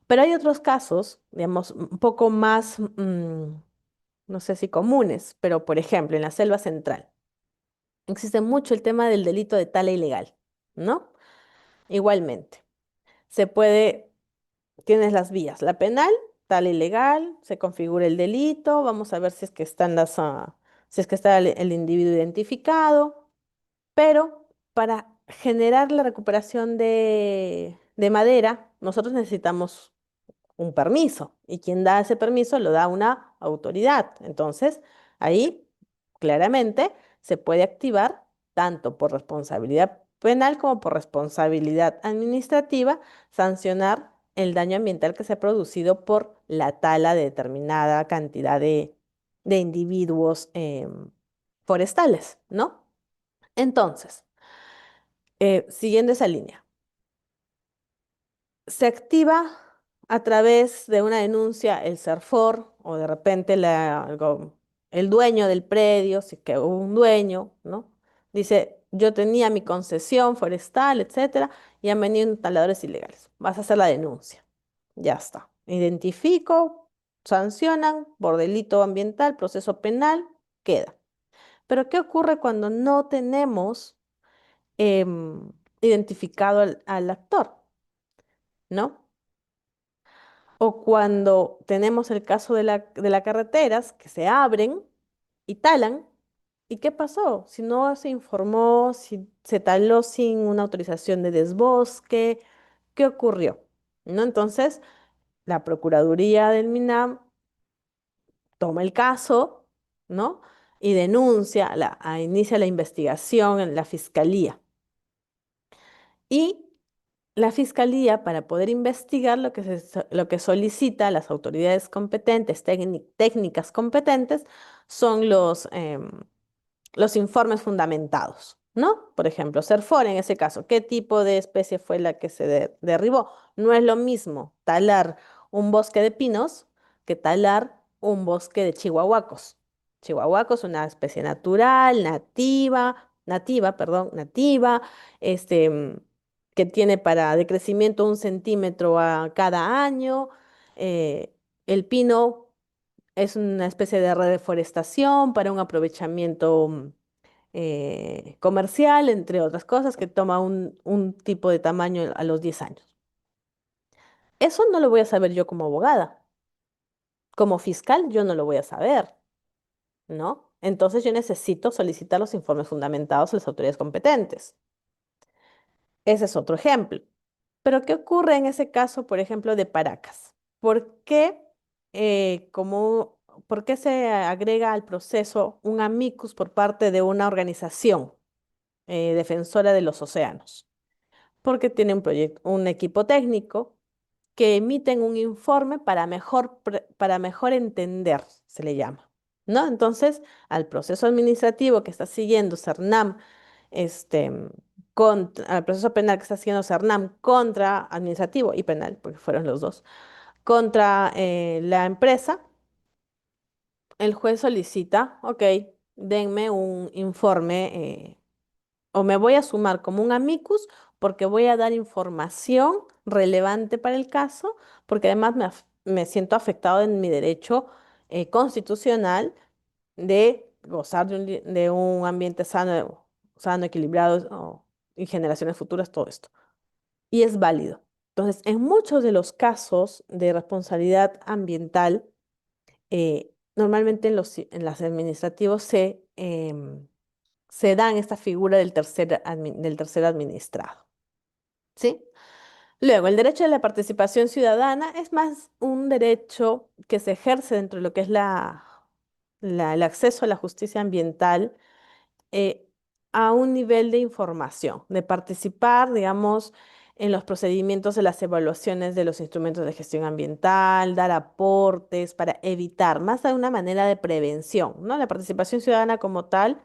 Pero hay otros casos, digamos, un poco más, no sé si comunes, pero por ejemplo, en la selva central existe mucho el tema del delito de tala ilegal, ¿no? Igualmente, se puede, tienes las vías, la penal, tala ilegal, se configura el delito, vamos a ver si es que si es que está el individuo identificado, pero para generar la recuperación de madera, nosotros necesitamos un permiso y quien da ese permiso lo da una autoridad. Entonces, ahí claramente se puede activar tanto por responsabilidad penal como por responsabilidad administrativa, sancionar el daño ambiental que se ha producido por la tala de determinada cantidad de individuos forestales, ¿no? Entonces, siguiendo esa línea. Se activa a través de una denuncia el SERFOR o de repente el dueño del predio, si que hubo un dueño, ¿no? Dice, yo tenía mi concesión forestal, etcétera, y han venido taladores ilegales. Vas a hacer la denuncia. Ya está. Identifico, sancionan por delito ambiental, proceso penal, queda. Pero ¿qué ocurre cuando no tenemos identificado al actor? ¿No? O cuando tenemos el caso de las carreteras que se abren y talan. ¿Y qué pasó? Si no se informó, si se taló sin una autorización de desbosque, ¿qué ocurrió? ¿No? Entonces, la Procuraduría del MINAM toma el caso, ¿no? y denuncia, inicia la investigación en la fiscalía. Y la fiscalía, para poder investigar, lo que solicita a las autoridades competentes, técnicas competentes, son los informes fundamentados, ¿no? Por ejemplo, Serfor en ese caso, ¿qué tipo de especie fue la que se derribó? No es lo mismo talar un bosque de pinos que talar un bosque de chihuahuacos. Chihuahuacos, una especie natural, nativa, este, mm, que tiene para de crecimiento 1 centímetro a cada año. Eh, el pino es una especie de reforestación para un aprovechamiento comercial, entre otras cosas, que toma un tipo de tamaño a los 10 años. Eso no lo voy a saber yo como abogada. Como fiscal, yo no lo voy a saber, ¿no? Entonces yo necesito solicitar los informes fundamentados a las autoridades competentes. Ese es otro ejemplo. Pero ¿qué ocurre en ese caso, por ejemplo, de Paracas? ¿Por qué, eh, como, ¿por qué se agrega al proceso un amicus por parte de una organización defensora de los océanos? Porque tiene un equipo técnico que emiten un informe para mejor entender, se le llama, ¿no? Entonces, al proceso administrativo que está siguiendo CERNAM, este, al proceso penal que está siguiendo CERNAM contra administrativo y penal, porque fueron los dos, contra la empresa, el juez solicita, ok, denme un informe o me voy a sumar como un amicus porque voy a dar información relevante para el caso, porque además me siento afectado en mi derecho constitucional de gozar de un ambiente sano, equilibrado y generaciones futuras, todo esto. Y es válido. Entonces, en muchos de los casos de responsabilidad ambiental, normalmente en los administrativos se dan esta figura del tercer administrado, ¿sí? Luego, el derecho de la participación ciudadana es más un derecho que se ejerce dentro de lo que es el acceso a la justicia ambiental eh, a un nivel de información, de participar, digamos, en los procedimientos de las evaluaciones de los instrumentos de gestión ambiental, dar aportes para evitar, más de una manera de prevención, ¿no? La participación ciudadana como tal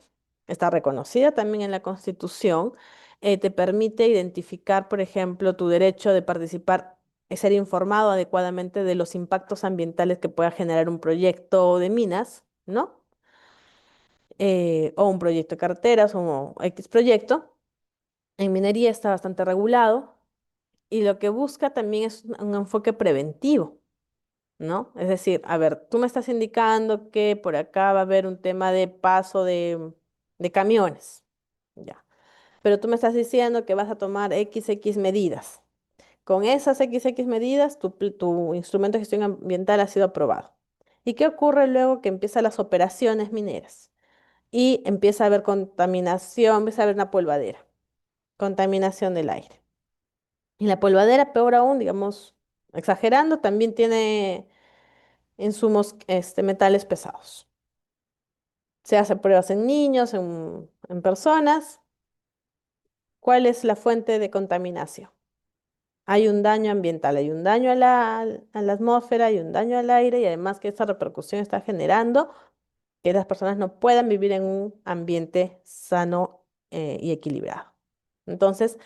está reconocida también en la Constitución, te permite identificar, por ejemplo, tu derecho de participar, ser informado adecuadamente de los impactos ambientales que pueda generar un proyecto de minas, ¿no? O un proyecto de carreteras o X proyecto. En minería está bastante regulado y lo que busca también es un enfoque preventivo, ¿no? Es decir, a ver, tú me estás indicando que por acá va a haber un tema de paso de camiones, ya. Pero tú me estás diciendo que vas a tomar XX medidas. Con esas XX medidas, tu instrumento de gestión ambiental ha sido aprobado. ¿Y qué ocurre luego que empiezan las operaciones mineras? Y empieza a haber contaminación, empieza a haber una polvadera, contaminación del aire. Y la polvadera, peor aún, digamos, exagerando, también tiene insumos, metales pesados. Se hacen pruebas en niños, en personas. ¿Cuál es la fuente de contaminación? Hay un daño ambiental, hay un daño a la atmósfera, hay un daño al aire y además que esta repercusión está generando que las personas no puedan vivir en un ambiente sano y equilibrado. Entonces,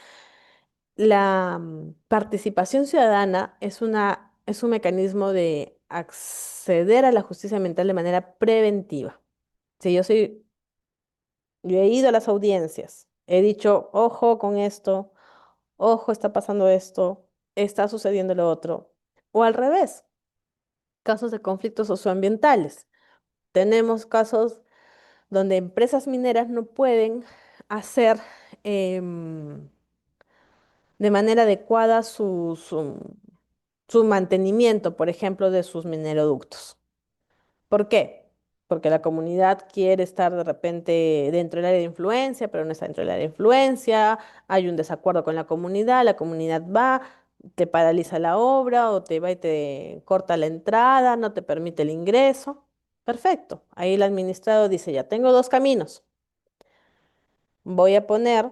la participación ciudadana es un mecanismo de acceder a la justicia ambiental de manera preventiva. Si yo he ido a las audiencias, he dicho, ojo con esto, ojo, está pasando esto, está sucediendo lo otro. O al revés, casos de conflictos socioambientales. Tenemos casos donde empresas mineras no pueden hacer em, de manera adecuada su mantenimiento, por ejemplo, de sus mineroductos. ¿Por qué? Porque la comunidad quiere estar de repente dentro del área de influencia, pero no está dentro del área de influencia, hay un desacuerdo con la comunidad va, te paraliza la obra o te va y te corta la entrada, no te permite el ingreso. Perfecto. Ahí el administrado dice, ya tengo dos caminos. Voy a poner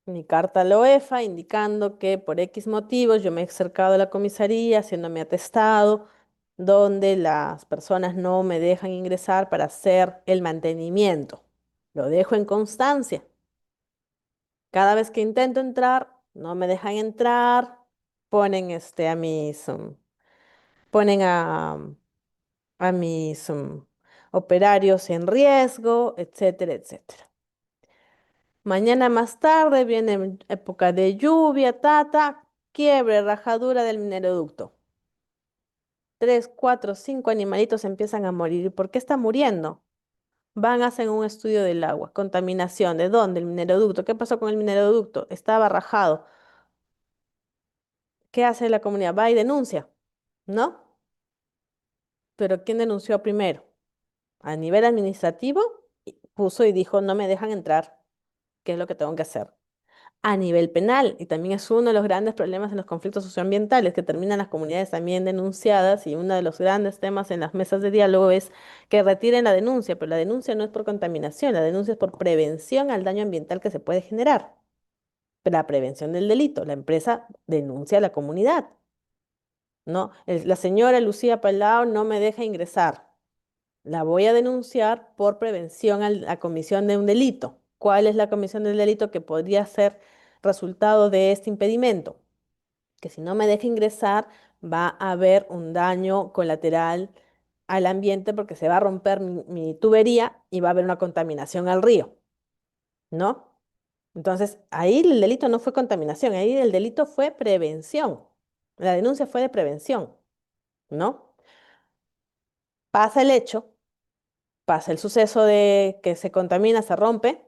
mi carta a la OEFA indicando que por X motivos yo me he acercado a la comisaría haciéndome atestado, donde las personas no me dejan ingresar para hacer el mantenimiento. Lo dejo en constancia. Cada vez que intento entrar, no me dejan entrar, ponen ponen a mis operarios en riesgo, etcétera, etcétera. Mañana más tarde viene época de lluvia, quiebre, rajadura del mineroducto. Tres, cuatro, cinco animalitos empiezan a morir. ¿Y por qué está muriendo? Van, hacen un estudio del agua, contaminación, ¿de dónde? El mineroducto. ¿Qué pasó con el mineroducto? Estaba rajado. ¿Qué hace la comunidad? Va y denuncia, ¿no? Pero ¿quién denunció primero? A nivel administrativo, puso y dijo, no me dejan entrar. ¿Qué es lo que tengo que hacer? A nivel penal, y también es uno de los grandes problemas en los conflictos socioambientales, que terminan las comunidades también denunciadas, y uno de los grandes temas en las mesas de diálogo es que retiren la denuncia, pero la denuncia no es por contaminación, la denuncia es por prevención al daño ambiental que se puede generar. La prevención del delito, la empresa denuncia a la comunidad, ¿no? La señora Lucía Palau no me deja ingresar. La voy a denunciar por prevención a la comisión de un delito. ¿Cuál es la comisión del delito que podría ser resultado de este impedimento? Que si no me deja ingresar, va a haber un daño colateral al ambiente porque se va a romper mi tubería y va a haber una contaminación al río, ¿no? Entonces, ahí el delito no fue contaminación, ahí el delito fue prevención. La denuncia fue de prevención, ¿no? Pasa el hecho, pasa el suceso de que se contamina, se rompe,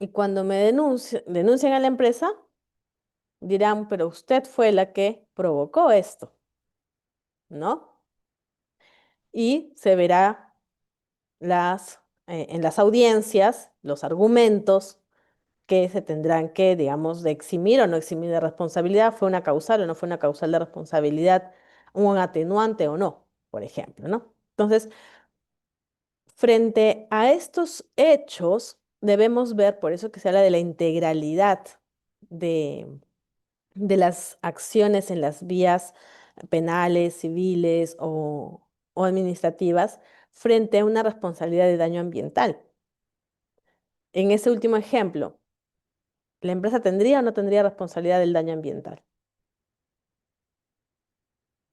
y cuando me denuncian a la empresa, dirán, pero usted fue la que provocó esto, ¿no? Y se verá en las audiencias los argumentos que se tendrán que, digamos, de eximir o no eximir de responsabilidad, fue una causal o no fue una causal de responsabilidad, un atenuante o no, por ejemplo, ¿no? Entonces, frente a estos hechos, debemos ver, por eso que se habla de la integralidad de, de las acciones en las vías penales, civiles o administrativas, frente a una responsabilidad de daño ambiental. En ese último ejemplo, ¿la empresa tendría o no tendría responsabilidad del daño ambiental?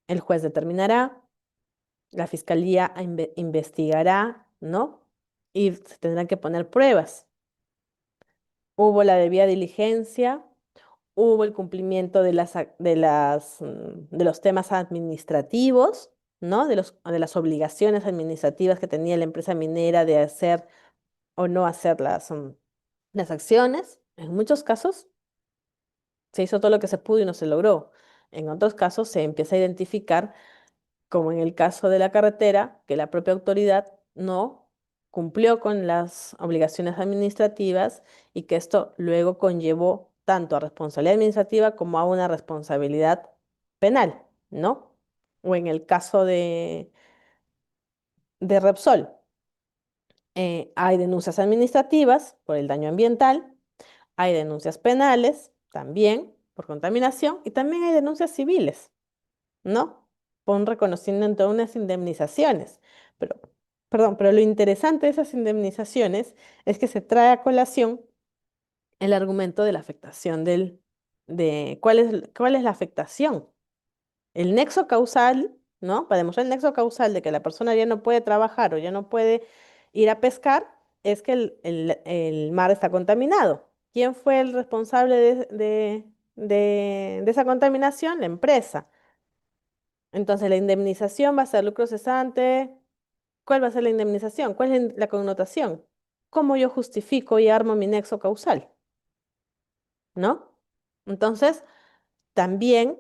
El juez determinará, la fiscalía investigará, ¿no? Y se tendrán que poner pruebas. Hubo la debida diligencia, hubo el cumplimiento de los temas administrativos, ¿no? De las obligaciones administrativas que tenía la empresa minera de hacer o no hacer las acciones. En muchos casos se hizo todo lo que se pudo y no se logró. En otros casos se empieza a identificar, como en el caso de la carretera, que la propia autoridad no cumplió con las obligaciones administrativas y que esto luego conllevó tanto a responsabilidad administrativa como a una responsabilidad penal, ¿no? O en el caso de Repsol, hay denuncias administrativas por el daño ambiental, hay denuncias penales también por contaminación y también hay denuncias civiles, ¿no? Por un reconocimiento de unas indemnizaciones. Pero, perdón, pero lo interesante de esas indemnizaciones es que se trae a colación el argumento de la afectación de cuál es la afectación. El nexo causal, ¿no? Para demostrar el nexo causal de que la persona ya no puede trabajar o ya no puede ir a pescar, es que el mar está contaminado. ¿Quién fue el responsable de esa contaminación? La empresa. Entonces, la indemnización va a ser lucro cesante. ¿Cuál va a ser la indemnización? ¿Cuál es la connotación? ¿Cómo yo justifico y armo mi nexo causal? ¿No? Entonces, también,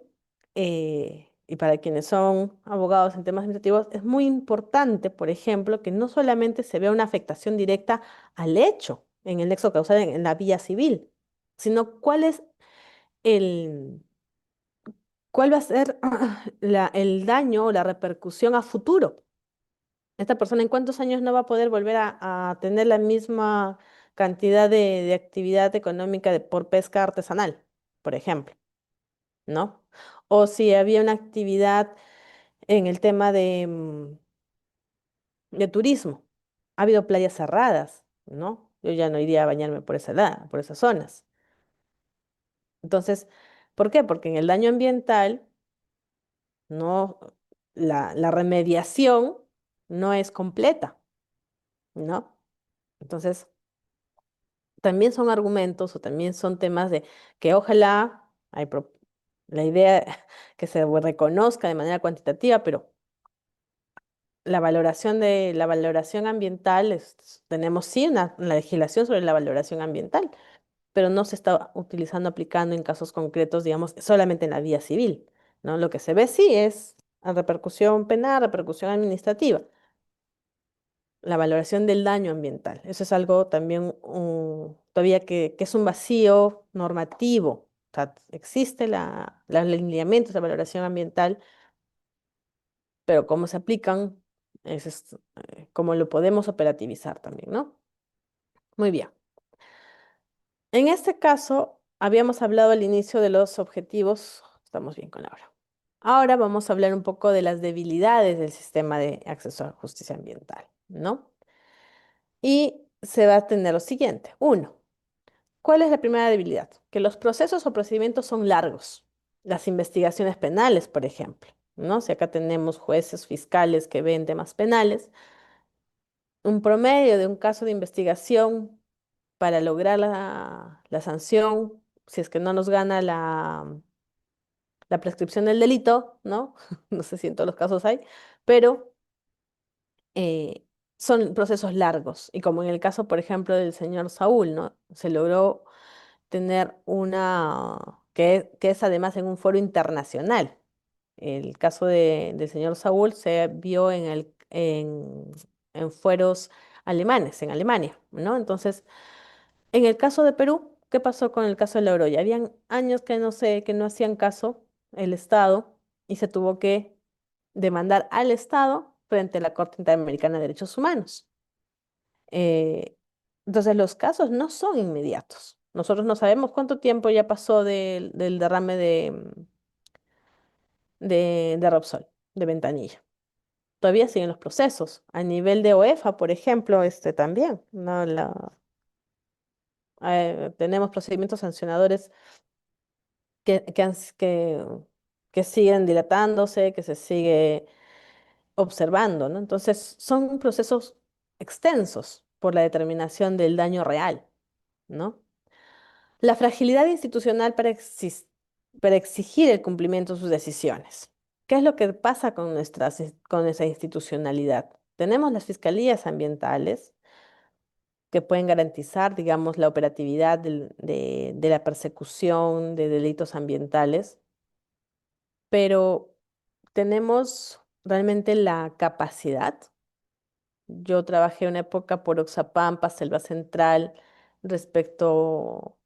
y para quienes son abogados en temas administrativos, es muy importante, por ejemplo, que no solamente se vea una afectación directa al hecho en el nexo causal en la vía civil, sino cuál es el, cuál va a ser el daño o la repercusión a futuro. Esta persona en cuántos años no va a poder volver a tener la misma cantidad de actividad económica por pesca artesanal, por ejemplo, ¿no? O si había una actividad en el tema de turismo. Ha habido playas cerradas, ¿no? Yo ya no iría a bañarme por por esas zonas. Entonces, ¿por qué? Porque en el daño ambiental, no, la remediación no es completa, ¿no? Entonces, también son argumentos o también son temas de que ojalá la idea que se reconozca de manera cuantitativa, pero la valoración ambiental, tenemos sí una legislación sobre la valoración ambiental, pero no se está utilizando, aplicando en casos concretos, digamos, solamente en la vía civil, ¿no? Lo que se ve sí es a repercusión penal, repercusión administrativa, la valoración del daño ambiental. Eso es algo también todavía que es un vacío normativo. O sea, existe los lineamientos de valoración ambiental, pero cómo se aplican cómo lo podemos operativizar también, ¿no? Muy bien. En este caso, habíamos hablado al inicio de los objetivos. Estamos bien con la hora. Ahora vamos a hablar un poco de las debilidades del sistema de acceso a justicia ambiental, ¿no? Y se va a tener lo siguiente. Uno, ¿cuál es la primera debilidad? Que los procesos o procedimientos son largos. Las investigaciones penales, por ejemplo, ¿no? Si acá tenemos jueces, fiscales que ven temas penales, un promedio de un caso de investigación para lograr la sanción, si es que no nos gana la prescripción del delito, ¿no? No sé si en todos los casos hay, pero eh, son procesos largos. Y como en el caso, por ejemplo, del señor Saúl, ¿no? Se logró tener que es además en un foro internacional. El caso del señor Saúl se vio en fueros alemanes, en Alemania, ¿no? Entonces, en el caso de Perú, ¿qué pasó con el caso de la Oroya? Habían años que no sé, que no hacían caso el Estado y se tuvo que demandar al Estado frente a la Corte Interamericana de Derechos Humanos. Eh, entonces, los casos no son inmediatos. Nosotros no sabemos cuánto tiempo ya pasó del derrame de Repsol, de Ventanilla. Todavía siguen los procesos. A nivel de OEFA, por ejemplo, también, ¿no? Tenemos procedimientos sancionadores que, que, han s- que siguen dilatándose, que se sigue observando, ¿no? Entonces, son procesos extensos por la determinación del daño real, ¿no? La fragilidad institucional para exigir el cumplimiento de sus decisiones. ¿Qué es lo que pasa con con esa institucionalidad? Tenemos las fiscalías ambientales que pueden garantizar, digamos, la operatividad de la persecución de delitos ambientales, pero tenemos realmente la capacidad. Yo trabajé una época por Oxapampa, Selva Central, respecto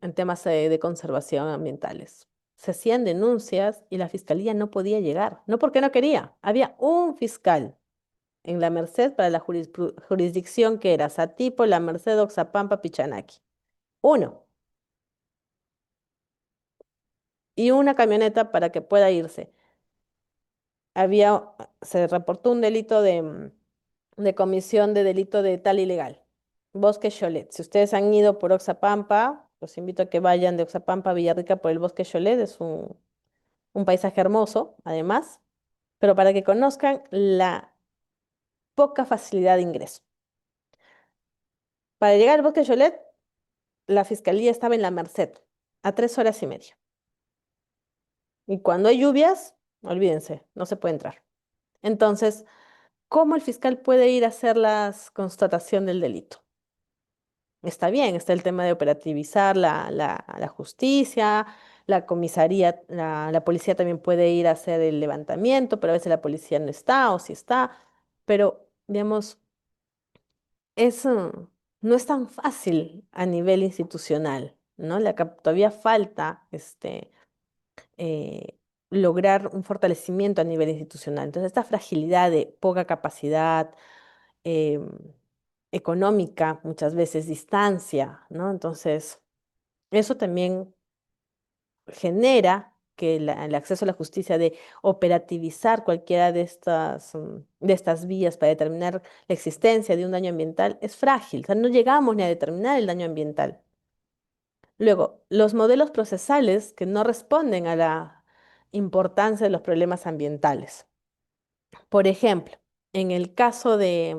en temas de conservación ambientales. Se hacían denuncias y la fiscalía no podía llegar, no porque no quería. Había un fiscal en la Merced para la jurisdicción que era Satipo, la Merced, Oxapampa, Pichanaki. Uno. Y una camioneta para que pueda irse. Se reportó un delito de comisión de delito de tal ilegal. Bosque Cholet. Si ustedes han ido por Oxapampa, los invito a que vayan de Oxapampa a Villarrica por el Bosque Cholet. Es un paisaje hermoso, además, pero para que conozcan la poca facilidad de ingreso. Para llegar al Bosque Cholet, la fiscalía estaba en la Merced, a 3 horas y media. Y cuando hay lluvias, olvídense, no se puede entrar. Entonces, ¿cómo el fiscal puede ir a hacer la constatación del delito? Está bien, está el tema de operativizar la justicia, la comisaría, la policía también puede ir a hacer el levantamiento, pero a veces la policía no está o sí está, pero digamos, no es tan fácil a nivel institucional, ¿no? Todavía falta eh, lograr un fortalecimiento a nivel institucional. Entonces, esta fragilidad de poca capacidad em, económica, muchas veces distancia, ¿no? Entonces, eso también genera que el acceso a la justicia de operativizar cualquiera de estas vías para determinar la existencia de un daño ambiental es frágil. O sea, no llegamos ni a determinar el daño ambiental. Luego, los modelos procesales que no responden a la importancia de los problemas ambientales. Por ejemplo, en el caso de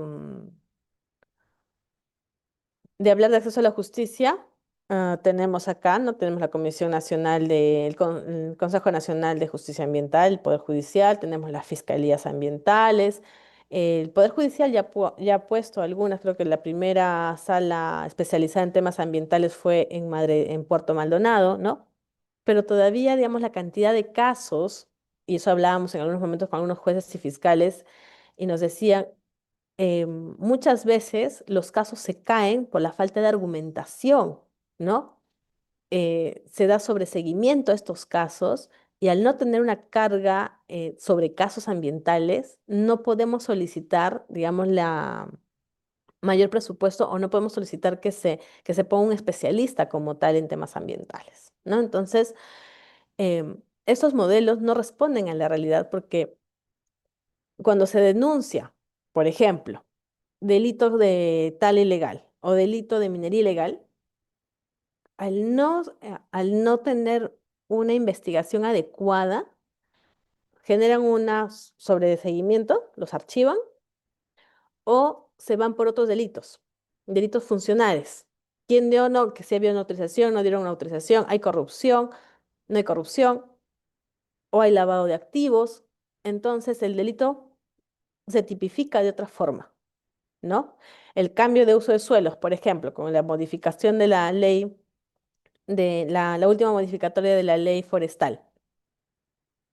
hablar de acceso a la justicia, tenemos acá, ¿no? Tenemos la Comisión Nacional el Consejo Nacional de Justicia Ambiental, el Poder Judicial, tenemos las fiscalías ambientales. El Poder Judicial ya ha puesto algunas, creo que la primera sala especializada en temas ambientales fue en Puerto Maldonado, ¿no? Pero todavía, digamos, la cantidad de casos, y eso hablábamos en algunos momentos con algunos jueces y fiscales, y nos decían, muchas veces los casos se caen por la falta de argumentación, ¿no? Se da sobreseguimiento a estos casos y al no tener una carga sobre casos ambientales, no podemos solicitar, digamos, la mayor presupuesto o no podemos solicitar que se ponga un especialista como tal en temas ambientales, ¿no? Entonces, estos modelos no responden a la realidad porque cuando se denuncia, por ejemplo, delitos de tala ilegal o delito de minería ilegal, al no tener una investigación adecuada, generan una sobreseguimiento, los archivan o se van por otros delitos, delitos funcionales. ¿Quién dio o no? Que si había una autorización, no dieron una autorización, hay corrupción, no hay corrupción, o hay lavado de activos. Entonces el delito se tipifica de otra forma, ¿no? El cambio de uso de suelos, por ejemplo, con la modificación de la ley, la última modificatoria de la ley forestal.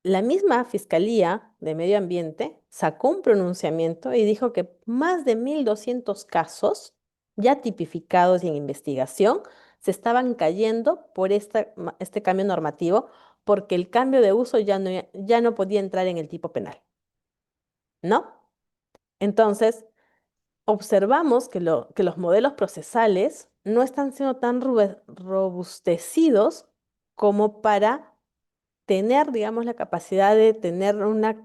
La misma Fiscalía de Medio Ambiente sacó un pronunciamiento y dijo que más de 1.200 casos ya tipificados y en investigación se estaban cayendo por este cambio normativo porque el cambio de uso ya no podía entrar en el tipo penal, ¿no? Entonces, observamos que los modelos procesales no están siendo tan robustecidos como para tener, digamos, la capacidad de tener una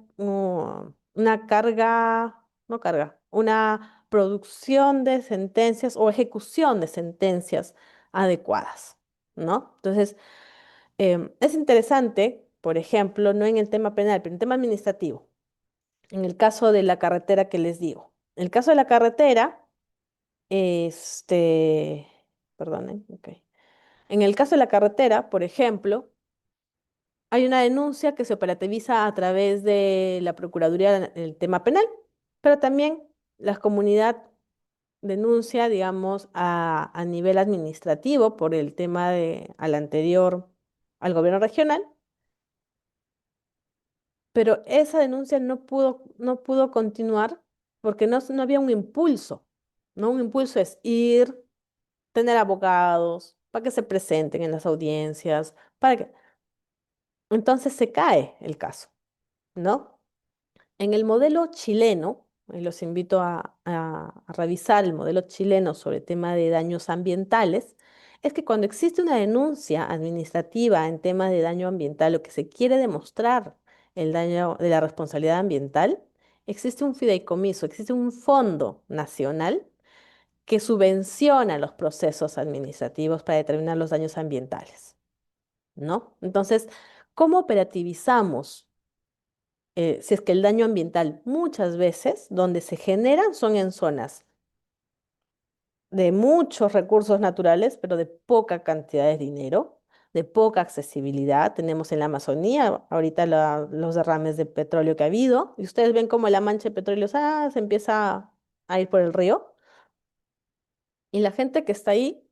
carga, no carga, una producción de sentencias o ejecución de sentencias adecuadas, ¿no? Entonces, es interesante, por ejemplo, no en el tema penal, pero en el tema administrativo, en el caso de la carretera que les digo. En el caso de la carretera, este, perdonen, ok. En el caso de la carretera, por ejemplo, hay una denuncia que se operativiza a través de la Procuraduría del tema penal, pero también la comunidad denuncia, digamos, a nivel administrativo por el tema al anterior, al gobierno regional, pero esa denuncia no pudo continuar porque no había un impulso, ¿no? Un impulso es ir, tener abogados, para que se presenten en las audiencias, para que... Entonces se cae el caso, ¿no? En el modelo chileno, y los invito a revisar el modelo chileno sobre el tema de daños ambientales, es que cuando existe una denuncia administrativa en tema de daño ambiental o que se quiere demostrar el daño de la responsabilidad ambiental, existe un fideicomiso, existe un fondo nacional que subvenciona los procesos administrativos para determinar los daños ambientales, ¿no? Entonces, ¿cómo operativizamos? Si es que el daño ambiental muchas veces donde se generan son en zonas de muchos recursos naturales, pero de poca cantidad de dinero, de poca accesibilidad. Tenemos en la Amazonía ahorita los derrames de petróleo que ha habido, y ustedes ven cómo la mancha de petróleo se empieza a ir por el río, y la gente que está ahí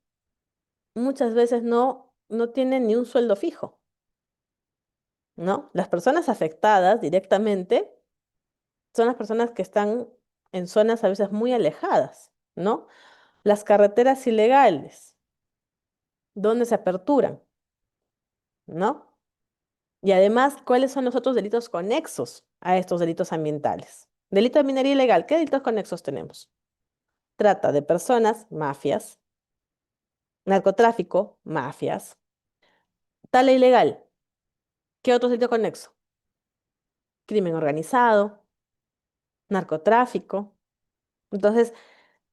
muchas veces no tiene ni un sueldo fijo, ¿no? Las personas afectadas directamente son las personas que están en zonas a veces muy alejadas, ¿no? Las carreteras ilegales, ¿dónde se aperturan? ¿No? Y además, ¿cuáles son los otros delitos conexos a estos delitos ambientales? Delito de minería ilegal, ¿qué delitos conexos tenemos? Trata de personas, mafias, narcotráfico, mafias, tala ilegal, ¿qué otro delito conexo? Crimen organizado, narcotráfico. Entonces,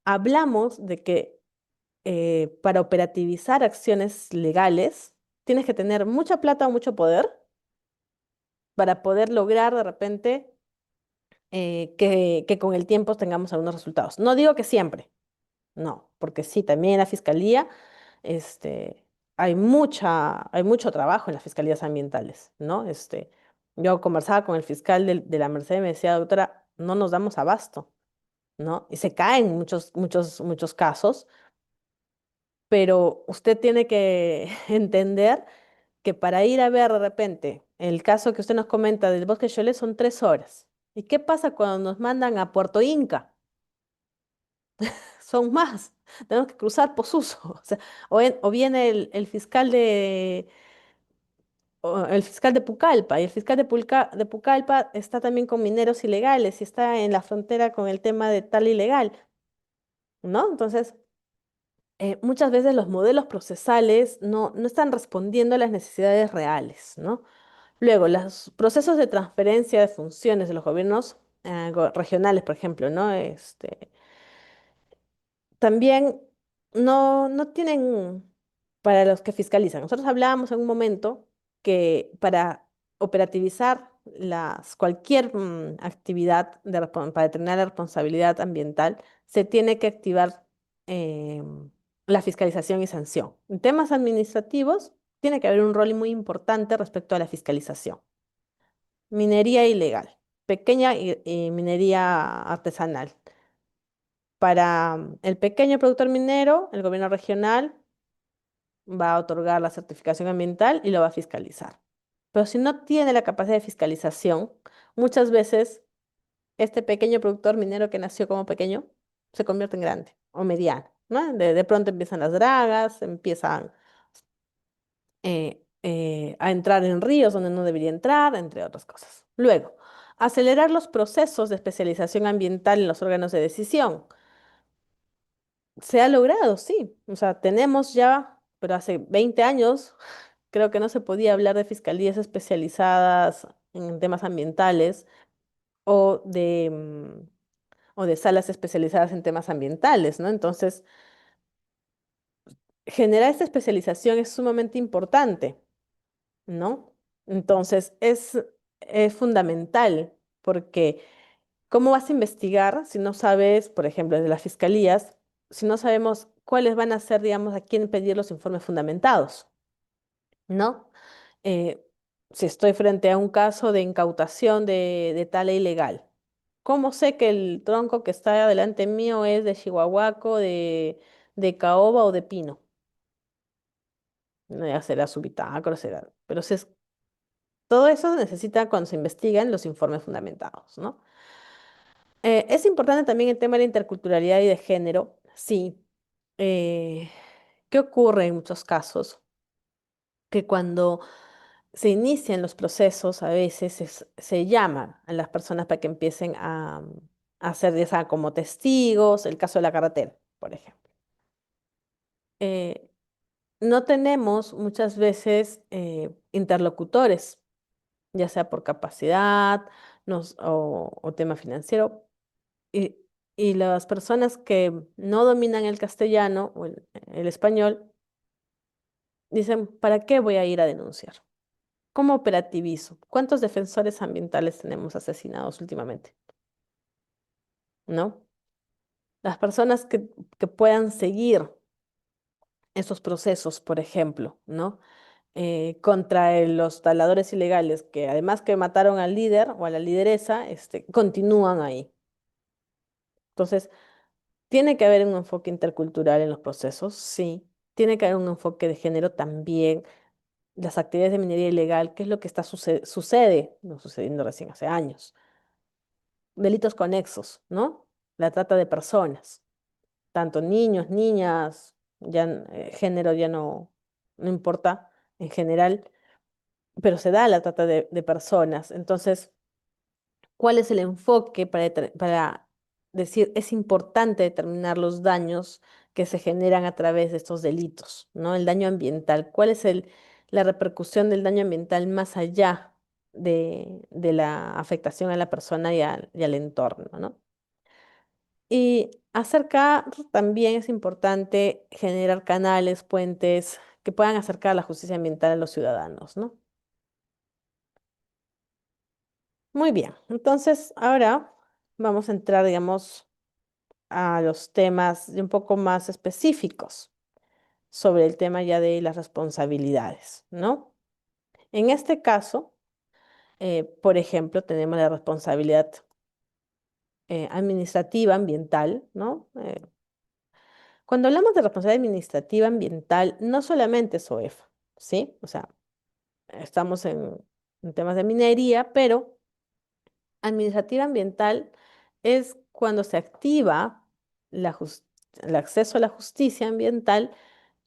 hablamos de que para operativizar acciones legales tienes que tener mucha plata o mucho poder para poder lograr de repente que con el tiempo tengamos algunos resultados. No digo que siempre, no, porque sí, también en la fiscalía hay mucho trabajo en las fiscalías ambientales, ¿no? Yo conversaba con el fiscal de la Merced y me decía, doctora, no nos damos abasto, ¿no? Y se caen muchos casos, pero usted tiene que entender que para ir a ver de repente el caso que usted nos comenta del Bosque Cholé son 3 horas. ¿Y qué pasa cuando nos mandan a Puerto Inca? Son más. Tenemos que cruzar Posuso. O sea, o viene el fiscal de Pucallpa, y el fiscal de Pucallpa está también con mineros ilegales y está en la frontera con el tema de tal ilegal, ¿no? Entonces, muchas veces los modelos procesales no están respondiendo a las necesidades reales, ¿no? Luego, los procesos de transferencia de funciones de los gobiernos regionales, por ejemplo, ¿no? También no tienen para los que fiscalizan. Nosotros hablábamos en un momento que para operativizar cualquier actividad para determinar la responsabilidad ambiental, se tiene que activar eh, la fiscalización y sanción. En temas administrativos, tiene que haber un rol muy importante respecto a la fiscalización. Minería ilegal, pequeña y minería artesanal. Para el pequeño productor minero, el gobierno regional va a otorgar la certificación ambiental y lo va a fiscalizar. Pero si no tiene la capacidad de fiscalización, muchas veces este pequeño productor minero que nació como pequeño se convierte en grande o mediano, ¿no? De pronto empiezan las dragas, empiezan a entrar en ríos donde no debería entrar, entre otras cosas. Luego, acelerar los procesos de especialización ambiental en los órganos de decisión. Se ha logrado, sí. O sea, tenemos ya, pero hace 20 años, creo que no se podía hablar de fiscalías especializadas en temas ambientales o o de salas especializadas en temas ambientales, ¿no? Entonces, generar esta especialización es sumamente importante, ¿no? Entonces, es fundamental porque ¿cómo vas a investigar si no sabes, por ejemplo, desde las fiscalías, si no sabemos cuáles van a ser, digamos, a quién pedir los informes fundamentados, ¿no? Eh, si estoy frente a un caso de incautación de tala ilegal, ¿cómo sé que el tronco que está delante mío es de Chihuahuaco, de caoba o de pino? No, ya será su bitácora, será. Pero todo eso necesita cuando se investigan los informes fundamentados, ¿no? Es importante también el tema de la interculturalidad y de género. Sí. Eh, ¿Qué ocurre en muchos casos? Que cuando se inician los procesos, a veces se llama a las personas para que empiecen a hacer ya sea como testigos, el caso de la carretera, por ejemplo. Eh, no tenemos muchas veces interlocutores, ya sea por capacidad o tema financiero. Y, y las personas que no dominan el castellano o el español dicen, ¿para qué voy a ir a denunciar? ¿Cómo operativizo? ¿Cuántos defensores ambientales tenemos asesinados últimamente? ¿No? Las personas que puedan seguir esos procesos, por ejemplo, ¿no? Contra los taladores ilegales, que además que mataron al líder o a la lideresa, continúan ahí. Entonces, tiene que haber un enfoque intercultural en los procesos, sí. Tiene que haber un enfoque de género también. Las actividades de minería ilegal, ¿qué es lo que sucede? No sucediendo recién hace años. Delitos conexos, ¿no? La trata de personas, tanto niños, niñas, género ya no importa en general, pero se da la trata de personas. Entonces, ¿cuál es el enfoque para decir es importante determinar los daños que se generan a través de estos delitos, ¿no? El daño ambiental. ¿Cuál es la repercusión del daño ambiental más allá de la afectación a la persona y al entorno, ¿no? Y acercar también es importante generar canales, puentes que puedan acercar la justicia ambiental a los ciudadanos, ¿no? Muy bien, entonces ahora vamos a entrar, digamos, a los temas un poco más específicos sobre el tema ya de las responsabilidades, ¿no? En este caso, por ejemplo, tenemos la responsabilidad administrativa ambiental, ¿no? Cuando hablamos de responsabilidad administrativa ambiental, no solamente es OEFA, ¿sí? O sea, estamos en temas de minería, pero administrativa ambiental es cuando se activa la el acceso a la justicia ambiental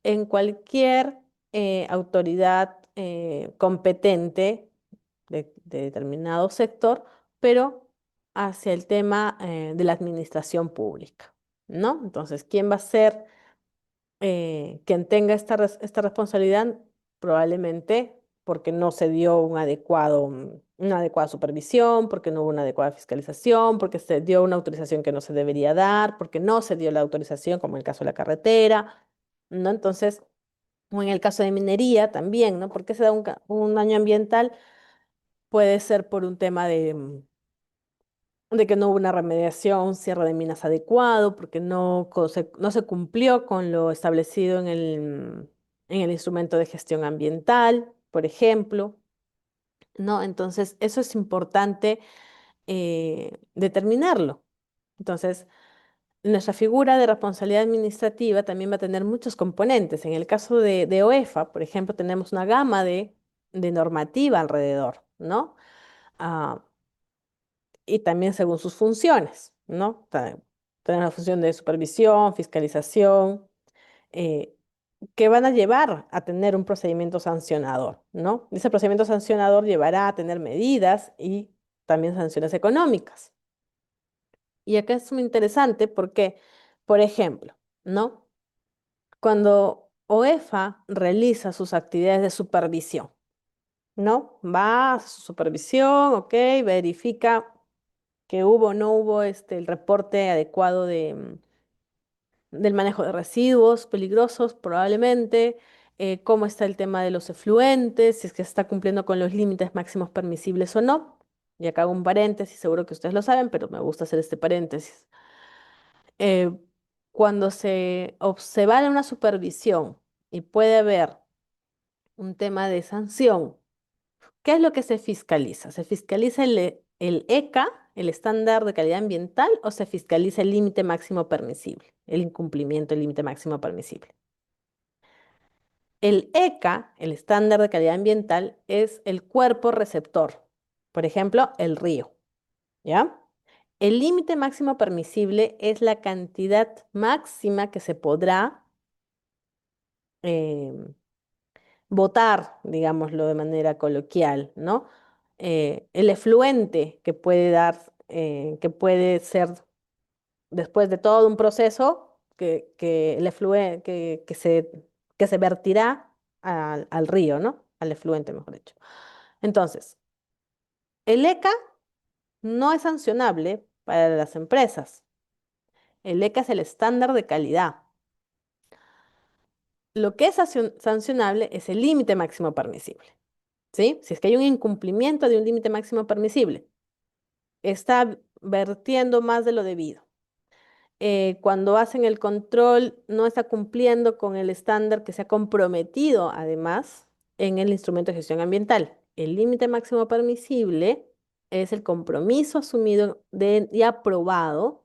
en cualquier autoridad competente de determinado sector, pero hacia el tema de la administración pública, ¿no? Entonces, ¿quién va a ser quien tenga esta responsabilidad? Probablemente porque no se dio una adecuada supervisión, porque no hubo una adecuada fiscalización, porque se dio una autorización que no se debería dar, porque no se dio la autorización, como en el caso de la carretera, ¿no? Entonces, o en el caso de minería también, ¿no? ¿Por qué se da un daño ambiental? Puede ser por un tema de que no hubo una remediación, cierre de minas adecuado, porque no se cumplió con lo establecido en el instrumento de gestión ambiental, por ejemplo, ¿no? Entonces, eso es importante determinarlo. Entonces, nuestra figura de responsabilidad administrativa también va a tener muchos componentes. En el caso de OEFA, por ejemplo, tenemos una gama de normativa alrededor, ¿no? Ah, y también según sus funciones, ¿no? Tenemos la función de supervisión, fiscalización, eh, que van a llevar a tener un procedimiento sancionador, ¿no? Ese procedimiento sancionador llevará a tener medidas y también sanciones económicas. Y acá es muy interesante porque, por ejemplo, ¿no? Cuando OEFA realiza sus actividades de supervisión, ¿no? Va a su supervisión, ok, verifica que hubo o no hubo el reporte adecuado del manejo de residuos peligrosos, probablemente, cómo está el tema de los efluentes, si es que se está cumpliendo con los límites máximos permisibles o no. Y acá hago un paréntesis, seguro que ustedes lo saben, pero me gusta hacer este paréntesis. Eh, Cuando se va a una supervisión y puede haber un tema de sanción, ¿qué es lo que se fiscaliza? ¿Se fiscaliza el ECA, el estándar de calidad ambiental, o se fiscaliza el límite máximo permisible, el incumplimiento del límite máximo permisible? El ECA, el estándar de calidad ambiental, es el cuerpo receptor, por ejemplo, el río, ¿ya? El límite máximo permisible es la cantidad máxima que se podrá em, votar, digámoslo de manera coloquial, ¿no? El efluente que puede que puede ser después de todo un proceso, que el efluente, que se vertirá al río, ¿no? Al efluente, mejor dicho. Entonces, el ECA no es sancionable para las empresas. El ECA es el estándar de calidad. Lo que es sancionable es el límite máximo permisible. ¿Sí? Si es que hay un incumplimiento de un límite máximo permisible, está vertiendo más de lo debido. Cuando hacen el control, no está cumpliendo con el estándar que se ha comprometido, además, en el instrumento de gestión ambiental. El límite máximo permisible es el compromiso asumido y aprobado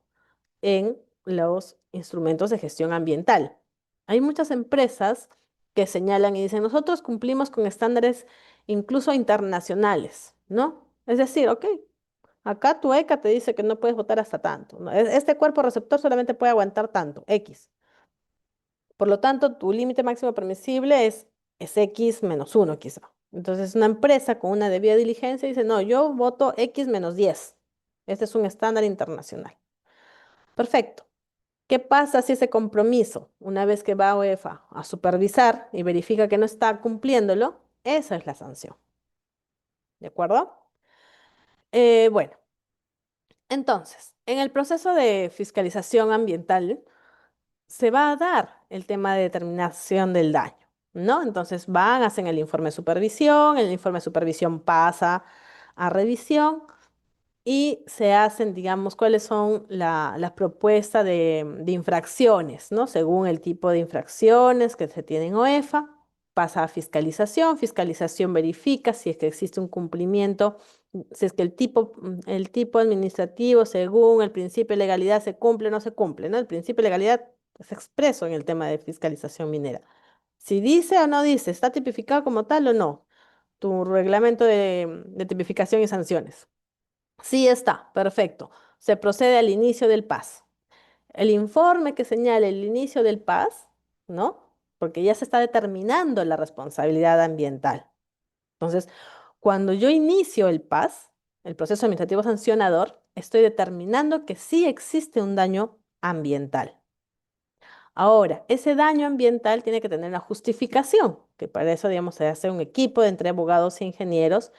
en los instrumentos de gestión ambiental. Hay muchas empresas que señalan y dicen, nosotros cumplimos con estándares incluso internacionales, ¿no? Es decir, ok, acá tu ECA te dice que no puedes votar hasta tanto, ¿no? Este cuerpo receptor solamente puede aguantar tanto, X. Por lo tanto, tu límite máximo permisible es X menos uno, quizá. Entonces, una empresa con una debida diligencia dice, no, yo voto X menos 10. Este es un estándar internacional. Perfecto. ¿Qué pasa si ese compromiso, una vez que va a UEFA a supervisar y verifica que no está cumpliéndolo? Esa es la sanción. ¿De acuerdo? Bueno, entonces, en el proceso de fiscalización ambiental se va a dar el tema de determinación del daño, ¿no? Entonces van, hacen el informe de supervisión pasa a revisión y se hacen, digamos, cuáles son las propuestas de infracciones, ¿no? Según el tipo de infracciones que se tiene en OEFA, pasa a fiscalización, fiscalización verifica si es que existe un cumplimiento, si es que el tipo administrativo, según el principio de legalidad, se cumple o no se cumple, ¿no? El principio de legalidad es expreso en el tema de fiscalización minera. Si dice o no dice, está tipificado como tal o no, tu reglamento de tipificación y sanciones. Sí está, perfecto. Se procede al inicio del PAS. El informe que señala el inicio del PAS, ¿no? Porque ya se está determinando la responsabilidad ambiental. Entonces, cuando yo inicio el PAS, el proceso administrativo sancionador, estoy determinando que sí existe un daño ambiental. Ahora, ese daño ambiental tiene que tener una justificación, que para eso, digamos, se hace un equipo entre abogados e ingenieros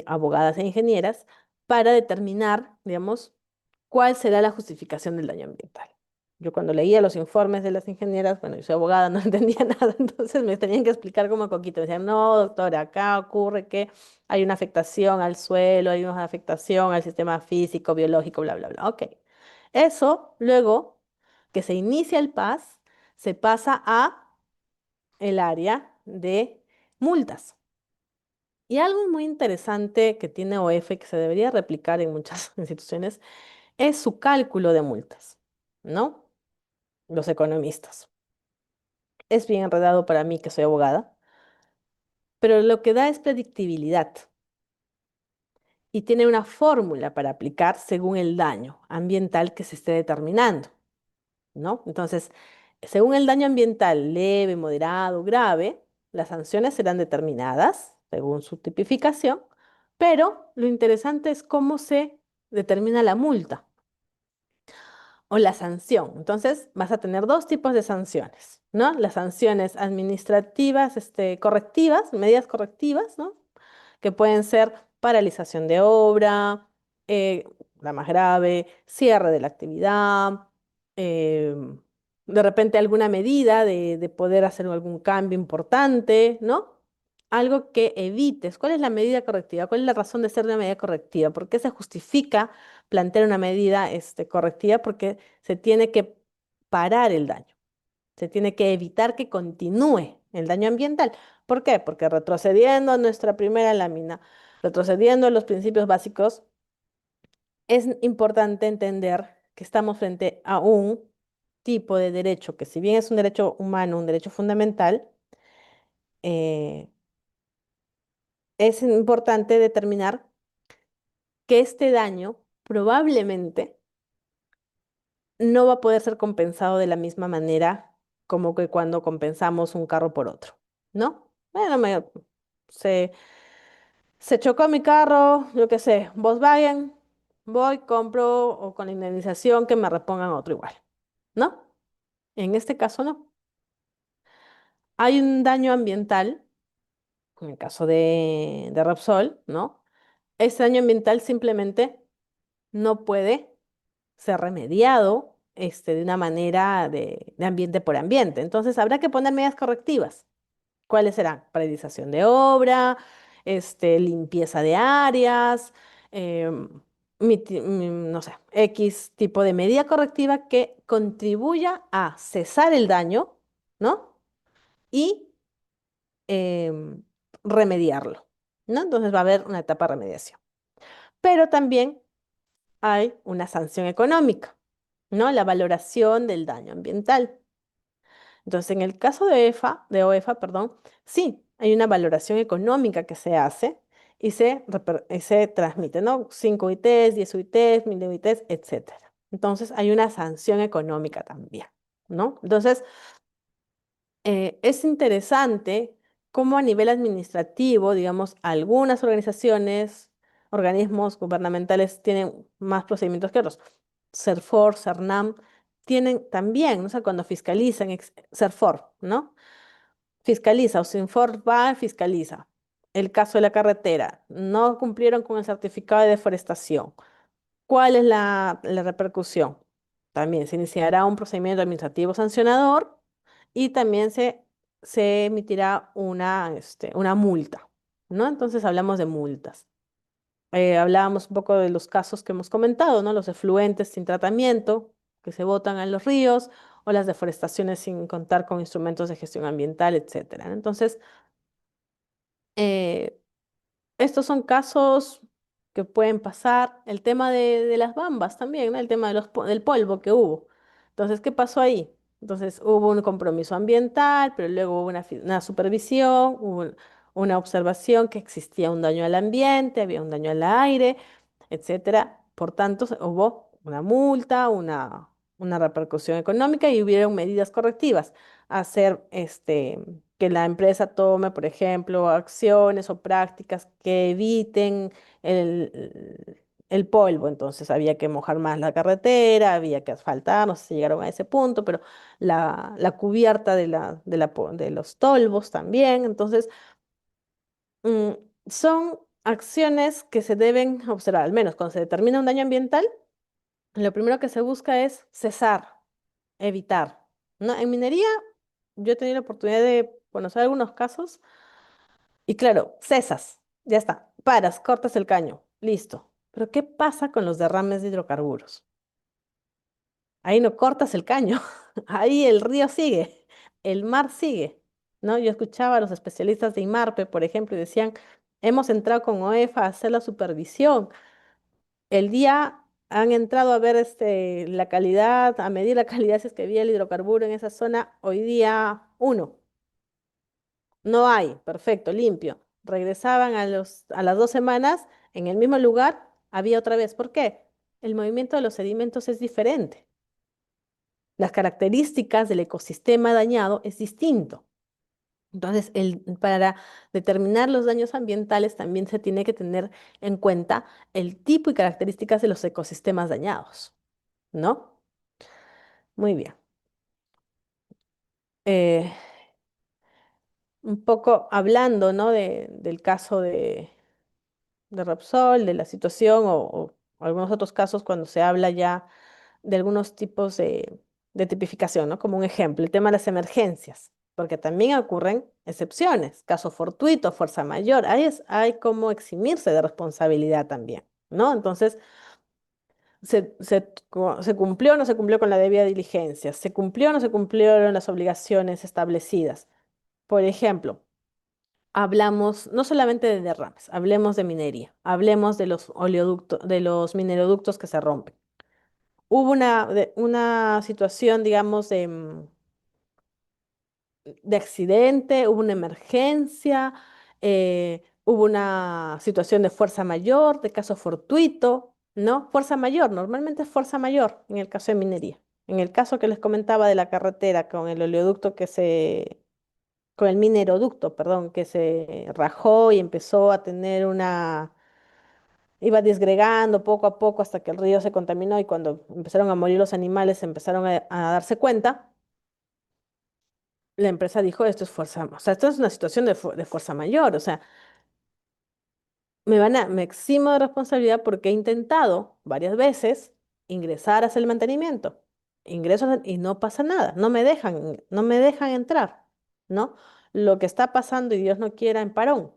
abogadas e ingenieras para determinar, digamos, cuál será la justificación del daño ambiental. Yo cuando leía los informes de las ingenieras, bueno, yo soy abogada, no entendía nada, entonces me tenían que explicar como coquito. Me decían, no, doctora, acá ocurre que hay una afectación al suelo, hay una afectación al sistema físico, biológico, bla, bla, bla. Ok. Eso, luego que se inicia el PAS, se pasa a el área de multas. Y algo muy interesante que tiene OF que se debería replicar en muchas instituciones es su cálculo de multas, ¿no? Los economistas. Es bien enredado para mí que soy abogada, pero lo que da es predictibilidad y tiene una fórmula para aplicar según el daño ambiental que se esté determinando, ¿no? Entonces, según el daño ambiental leve, moderado, grave, las sanciones serán determinadas según su tipificación, pero lo interesante es cómo se determina la multa o la sanción. Entonces, vas a tener dos tipos de sanciones, ¿no? Las sanciones administrativas, correctivas, medidas correctivas, ¿no? Que pueden ser paralización de obra, eh, la más grave, cierre de la actividad, eh, de repente alguna medida de poder hacer algún cambio importante, ¿no? Algo que evites. ¿Cuál es la medida correctiva? ¿Cuál es la razón de ser de una medida correctiva? ¿Por qué se justifica plantear una medida correctiva? Porque se tiene que parar el daño. Se tiene que evitar que continúe el daño ambiental. ¿Por qué? Porque retrocediendo a nuestra primera lámina, retrocediendo a los principios básicos, es importante entender que estamos frente a un tipo de derecho que si bien es un derecho humano, un derecho fundamental, eh, es importante determinar que este daño probablemente no va a poder ser compensado de la misma manera como que cuando compensamos un carro por otro, ¿no? Bueno, se, se chocó mi carro, yo qué sé, Volkswagen, voy, compro o con la indemnización que me repongan otro igual, ¿no? En este caso no. Hay un daño ambiental, en el caso de Repsol, ¿no? Ese daño ambiental simplemente no puede ser remediado de una manera de ambiente por ambiente. Entonces habrá que poner medidas correctivas. ¿Cuáles serán? Paralización de obra, limpieza de áreas, no sé, X tipo de medida correctiva que contribuya a cesar el daño, ¿no? Y em, remediarlo, ¿no? Entonces va a haber una etapa de remediación. Pero también hay una sanción económica, ¿no? La valoración del daño ambiental. Entonces, en el caso de OEFA, perdón, sí, hay una valoración económica que se hace y se transmite, ¿no? 5 UITs, 10 UITs, 1000 UITs, etcétera. Entonces, hay una sanción económica también, ¿no? Entonces, es interesante cómo a nivel administrativo, digamos, algunas organizaciones, organismos gubernamentales tienen más procedimientos que otros. CERFOR, CERNAM, tienen también, o sea, cuando fiscalizan, CERFOR, ¿no? Fiscaliza, o SINFOR va, fiscaliza. El caso de la carretera, no cumplieron con el certificado de deforestación. ¿Cuál es la repercusión? También se iniciará un procedimiento administrativo sancionador y también se emitirá una multa, ¿no? Entonces hablamos de multas. Hablábamos un poco de los casos que hemos comentado, ¿no? Los efluentes sin tratamiento que se botan a los ríos o las deforestaciones sin contar con instrumentos de gestión ambiental, etcétera. Entonces, eh, estos son casos que pueden pasar. El tema de las bambas también, ¿no? El tema de del polvo que hubo. Entonces, ¿qué pasó ahí? Entonces, hubo un compromiso ambiental, pero luego hubo una supervisión, una observación que existía un daño al ambiente, había un daño al aire, etcétera. Por tanto, hubo una multa, una repercusión económica y hubieron medidas correctivas. Hacer que la empresa tome, por ejemplo, acciones o prácticas que eviten el polvo. Entonces había que mojar más la carretera, había que asfaltar, no sé si llegaron a ese punto, pero la cubierta de los tolvos también. Entonces, mm, son acciones que se deben observar, al menos cuando se determina un daño ambiental, lo primero que se busca es cesar, evitar, ¿no? En minería, yo he tenido la oportunidad de conocer algunos casos y claro, cesas, ya está, paras, cortas el caño, listo. Pero ¿qué pasa con los derrames de hidrocarburos? Ahí no cortas el caño, ahí el río sigue, el mar sigue, ¿no? Yo escuchaba a los especialistas de IMARPE, por ejemplo, y decían, hemos entrado con OEFA a hacer la supervisión. El día han entrado a ver la calidad, a medir la calidad si es que había el hidrocarburo en esa zona, hoy día uno. No hay, perfecto, limpio. Regresaban a las 2 semanas, en el mismo lugar, había otra vez. ¿Por qué? El movimiento de los sedimentos es diferente. Las características del ecosistema dañado es distinto. Entonces, para determinar los daños ambientales también se tiene que tener en cuenta el tipo y características de los ecosistemas dañados, ¿no? Muy bien. Eh, un poco hablando, ¿no? Del caso de Repsol, de la situación o algunos otros casos cuando se habla ya de algunos tipos de tipificación, ¿no? Como un ejemplo, el tema de las emergencias, porque también ocurren excepciones, caso fortuito, fuerza mayor, hay como eximirse de responsabilidad también, ¿no? Entonces, se cumplió o no se cumplió con la debida diligencia, se cumplió o no se cumplieron las obligaciones establecidas. Por ejemplo, hablamos no solamente de derrames, hablemos de minería, hablemos de los oleoductos, de los mineroductos que se rompen. Hubo una situación, digamos, de accidente, hubo una emergencia, hubo una situación de fuerza mayor, de caso fortuito, ¿no? Fuerza mayor, normalmente es fuerza mayor en el caso de minería. En el caso que les comentaba de la carretera con el oleoducto con el mineroducto, perdón, que se rajó y empezó a tener iba disgregando poco a poco hasta que el río se contaminó y cuando empezaron a morir los animales empezaron a darse cuenta, la empresa dijo, esto es fuerza, o sea, esto es una situación de fuerza mayor, o sea, me eximo de responsabilidad porque he intentado varias veces ingresar a hacer el mantenimiento, y no pasa nada, no me dejan entrar, ¿no? Lo que está pasando, y Dios no quiera, en Parón.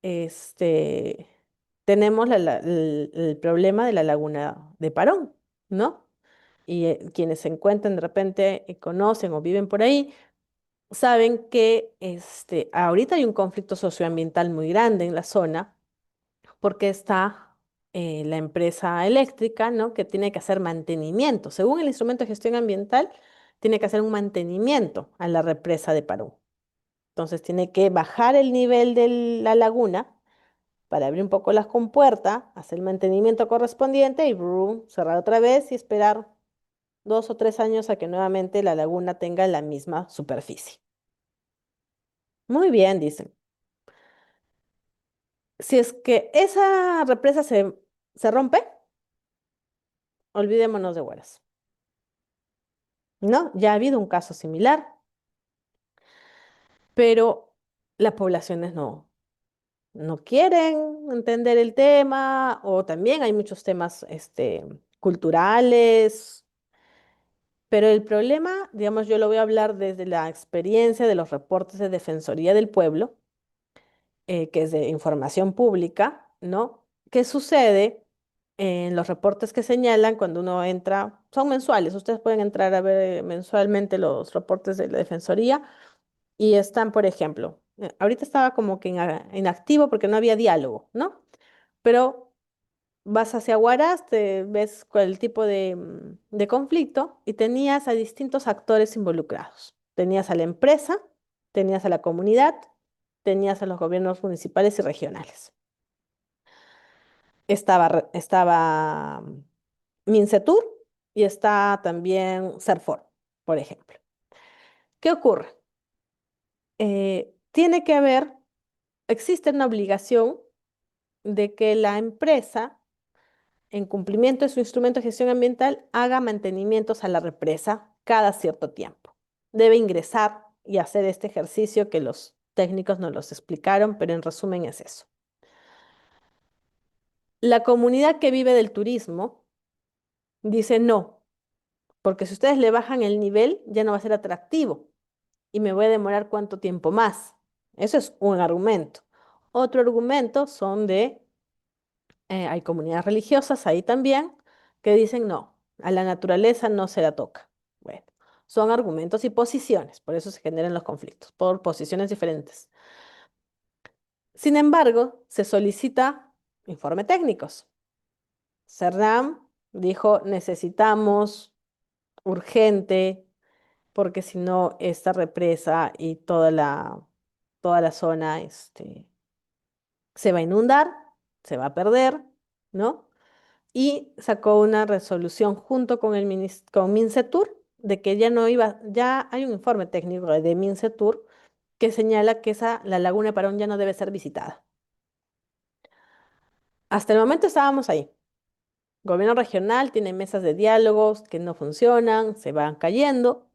este, Tenemos el problema de la laguna de Parón, ¿no? Y quienes se encuentran de repente, conocen o viven por ahí, saben que ahorita hay un conflicto socioambiental muy grande en la zona porque está la empresa eléctrica, ¿no? Que tiene que hacer mantenimiento. Según el instrumento de gestión ambiental, tiene que hacer un mantenimiento a la represa de Parón. Entonces tiene que bajar el nivel de la laguna para abrir un poco las compuertas, hacer el mantenimiento correspondiente y brum, cerrar otra vez y esperar 2 o 3 años a que nuevamente la laguna tenga la misma superficie. Muy bien, dicen. Si es que esa represa se rompe, olvidémonos de Huaraz. ¿No? Ya ha habido un caso similar, pero las poblaciones no quieren entender el tema, o también hay muchos temas culturales, pero el problema, digamos, yo lo voy a hablar desde la experiencia de los reportes de Defensoría del Pueblo, que es de información pública, ¿no? ¿Qué sucede en los reportes que señalan cuando uno entra? Son mensuales, ustedes pueden entrar a ver mensualmente los reportes de la Defensoría y están, por ejemplo, ahorita estaba como que inactivo porque no había diálogo, ¿no? Pero vas hacia Huaraz, te ves con el tipo de conflicto y tenías a distintos actores involucrados. Tenías a la empresa, tenías a la comunidad, tenías a los gobiernos municipales y regionales. Estaba Mincetur y está también Serfor, por ejemplo. ¿Qué ocurre? Tiene que haber, existe una obligación de que la empresa, en cumplimiento de su instrumento de gestión ambiental, haga mantenimientos a la represa cada cierto tiempo. Debe ingresar y hacer este ejercicio que los técnicos nos los explicaron, pero en resumen es eso. La comunidad que vive del turismo dice no, porque si ustedes le bajan el nivel, ya no va a ser atractivo y me voy a demorar cuánto tiempo más. Eso es un argumento. Otro argumento son hay comunidades religiosas ahí también que dicen no, a la naturaleza no se la toca. Bueno, son argumentos y posiciones, por eso se generan los conflictos, por posiciones diferentes. Sin embargo, se solicita informe técnicos. CERNAM dijo necesitamos urgente, porque si no, esta represa y toda la zona se va a inundar, se va a perder, ¿no? Y sacó una resolución junto con con Mincetur de que ya no iba, ya hay un informe técnico de Mincetur que señala que la laguna de Parón ya no debe ser visitada. Hasta el momento estábamos ahí. Gobierno regional tiene mesas de diálogos que no funcionan, se van cayendo.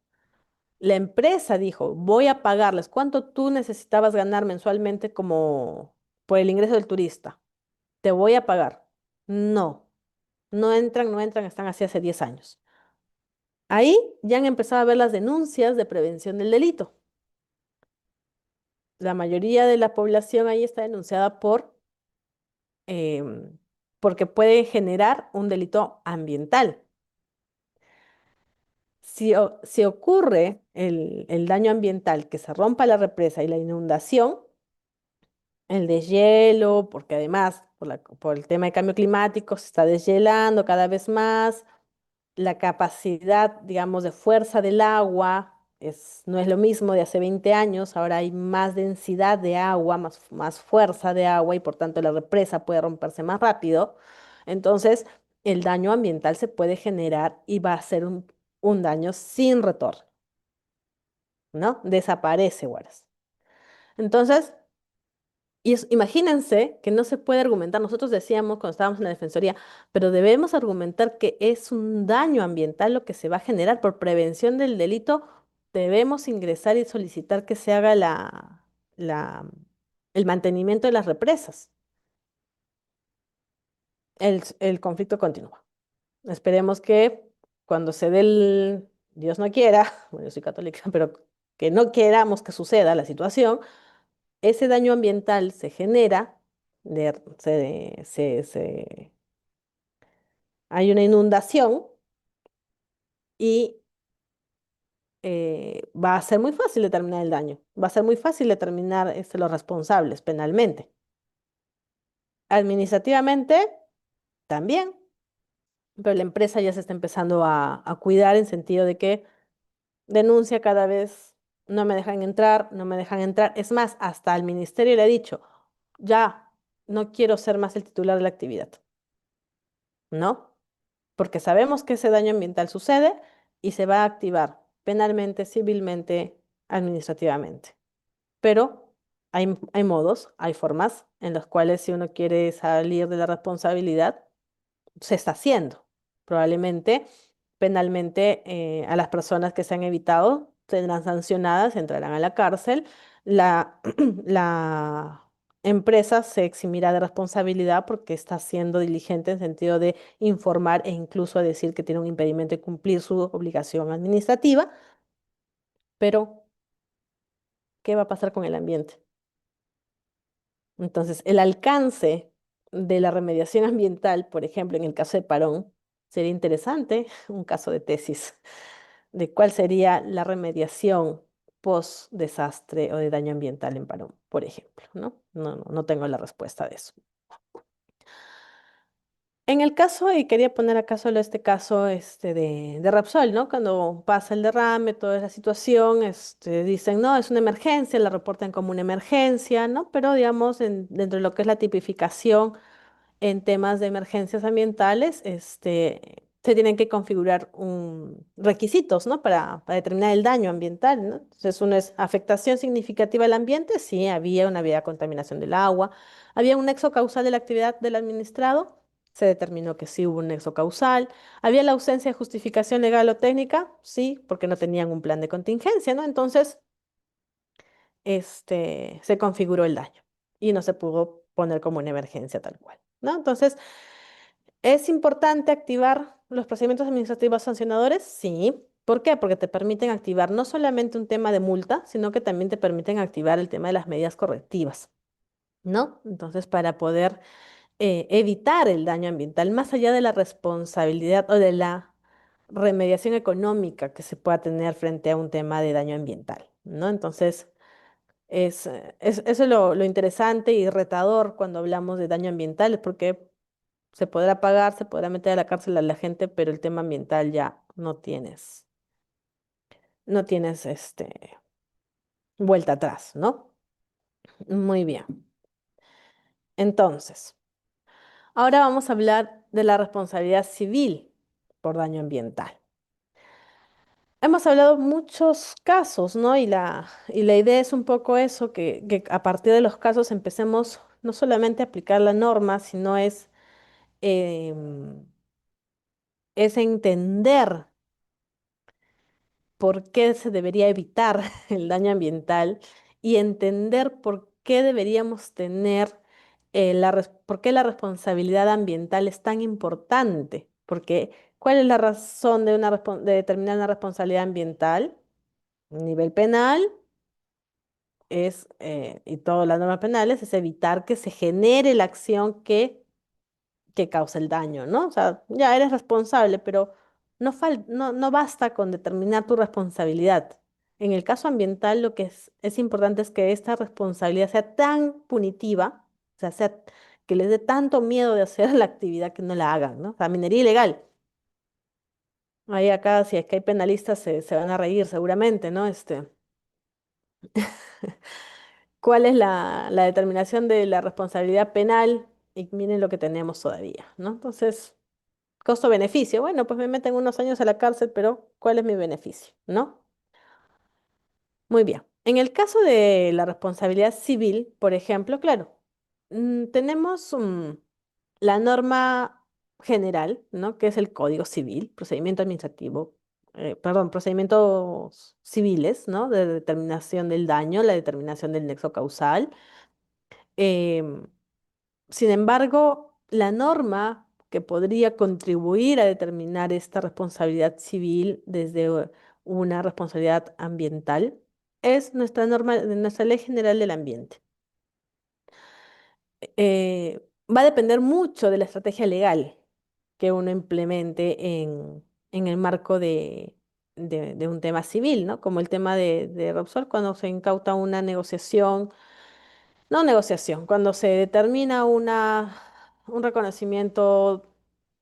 La empresa dijo, voy a pagarles. ¿Cuánto tú necesitabas ganar mensualmente como por el ingreso del turista? Te voy a pagar. No, no entran, están así hace 10 años. Ahí ya han empezado a ver las denuncias de prevención del delito. La mayoría de la población ahí está denunciada em, porque puede generar un delito ambiental. Si ocurre el daño ambiental, que se rompa la represa y la inundación, el deshielo, porque además por el tema de cambio climático se está deshielando cada vez más, la capacidad, digamos, de fuerza del agua no es lo mismo de hace 20 años, ahora hay más densidad de agua, más fuerza de agua y por tanto la represa puede romperse más rápido. Entonces, el daño ambiental se puede generar y va a ser un daño sin retorno, ¿no? Desaparece, Wallace. Entonces, imagínense que no se puede argumentar, nosotros decíamos cuando estábamos en la defensoría, pero debemos argumentar que es un daño ambiental lo que se va a generar por prevención del delito, debemos ingresar y solicitar que se haga la, el mantenimiento de las represas. El conflicto continúa. Esperemos que cuando se dé Dios no quiera, bueno, yo soy católica, pero que no queramos que suceda la situación, ese daño ambiental se genera, hay una inundación y va a ser muy fácil determinar el daño, va a ser muy fácil determinar los responsables penalmente. Administrativamente también, pero la empresa ya se está empezando a cuidar en sentido de que denuncia cada vez, no me dejan entrar, no me dejan entrar. Es más, hasta al ministerio le he dicho, ya no quiero ser más el titular de la actividad, ¿no? Porque sabemos que ese daño ambiental sucede y se va a activar penalmente, civilmente, administrativamente. Pero hay modos, hay formas en las cuales si uno quiere salir de la responsabilidad, se está haciendo. Probablemente penalmente a las personas que se han evitado serán sancionadas, entrarán a la cárcel. La, la empresa se eximirá de responsabilidad porque está siendo diligente en sentido de informar e incluso decir que tiene un impedimento de cumplir su obligación administrativa. Pero, ¿qué va a pasar con el ambiente? Entonces, el alcance de la remediación ambiental, por ejemplo, en el caso de Parón, sería interesante un caso de tesis de cuál sería la remediación post desastre o de daño ambiental en Parón, por ejemplo, ¿no? No tengo la respuesta de eso. En el caso, y quería poner acá solo este caso de Repsol, ¿no? Cuando pasa el derrame, toda esa situación, dicen, no, es una emergencia, la reportan como una emergencia, ¿no? Pero digamos, dentro de lo que es la tipificación en temas de emergencias ambientales, se tienen que configurar requisitos, ¿no? Para determinar el daño ambiental, ¿no? Entonces, uno es afectación significativa al ambiente, sí, había contaminación del agua, había un nexo causal de la actividad del administrado, se determinó que sí hubo un nexo causal, había la ausencia de justificación legal o técnica, sí, porque no tenían un plan de contingencia, ¿no? Entonces, se configuró el daño y no se pudo poner como una emergencia tal cual, ¿no? Entonces, ¿es importante activar los procedimientos administrativos sancionadores? Sí. ¿Por qué? Porque te permiten activar no solamente un tema de multa, sino que también te permiten activar el tema de las medidas correctivas, ¿no? Entonces, para poder evitar el daño ambiental, más allá de la responsabilidad o de la remediación económica que se pueda tener frente a un tema de daño ambiental, ¿no? Entonces, eso es lo interesante y retador cuando hablamos de daño ambiental, porque se podrá pagar, se podrá meter a la cárcel a la gente, pero el tema ambiental ya no tienes vuelta atrás, ¿no? Muy bien. Entonces, ahora vamos a hablar de la responsabilidad civil por daño ambiental. Hemos hablado muchos casos, ¿no? Y la idea es un poco eso, que a partir de los casos empecemos no solamente a aplicar la norma, sino em, es entender por qué se debería evitar el daño ambiental y entender por qué deberíamos tener, por qué la responsabilidad ambiental es tan importante. Porque, ¿cuál es la razón de determinar una responsabilidad ambiental? A nivel penal y todas las normas penales, es evitar que se genere la acción que causa el daño, ¿no? O sea, ya eres responsable, pero no basta con determinar tu responsabilidad. En el caso ambiental, lo que es importante es que esta responsabilidad sea tan punitiva, o sea, que les dé tanto miedo de hacer la actividad que no la hagan, ¿no? O sea, minería ilegal. Ahí acá, si es que hay penalistas, se van a reír seguramente, ¿no? ¿Cuál es la determinación de la responsabilidad penal? Y miren lo que tenemos todavía, ¿no? Entonces, costo-beneficio. Bueno, pues me meten unos años a la cárcel, pero ¿cuál es mi beneficio? ¿No? Muy bien. En el caso de la responsabilidad civil, por ejemplo, claro, tenemos la norma general, ¿no? Que es el Código Civil, procedimiento administrativo, perdón, procedimientos civiles, ¿no? De determinación del daño, la determinación del nexo causal. Em, Sin embargo, la norma que podría contribuir a determinar esta responsabilidad civil desde una responsabilidad ambiental es nuestra Ley General del Ambiente. Va a depender mucho de la estrategia legal que uno implemente en el marco de un tema civil, ¿no? Como el tema de Repsol, cuando se incauta una negociación. No negociación, cuando se determina un reconocimiento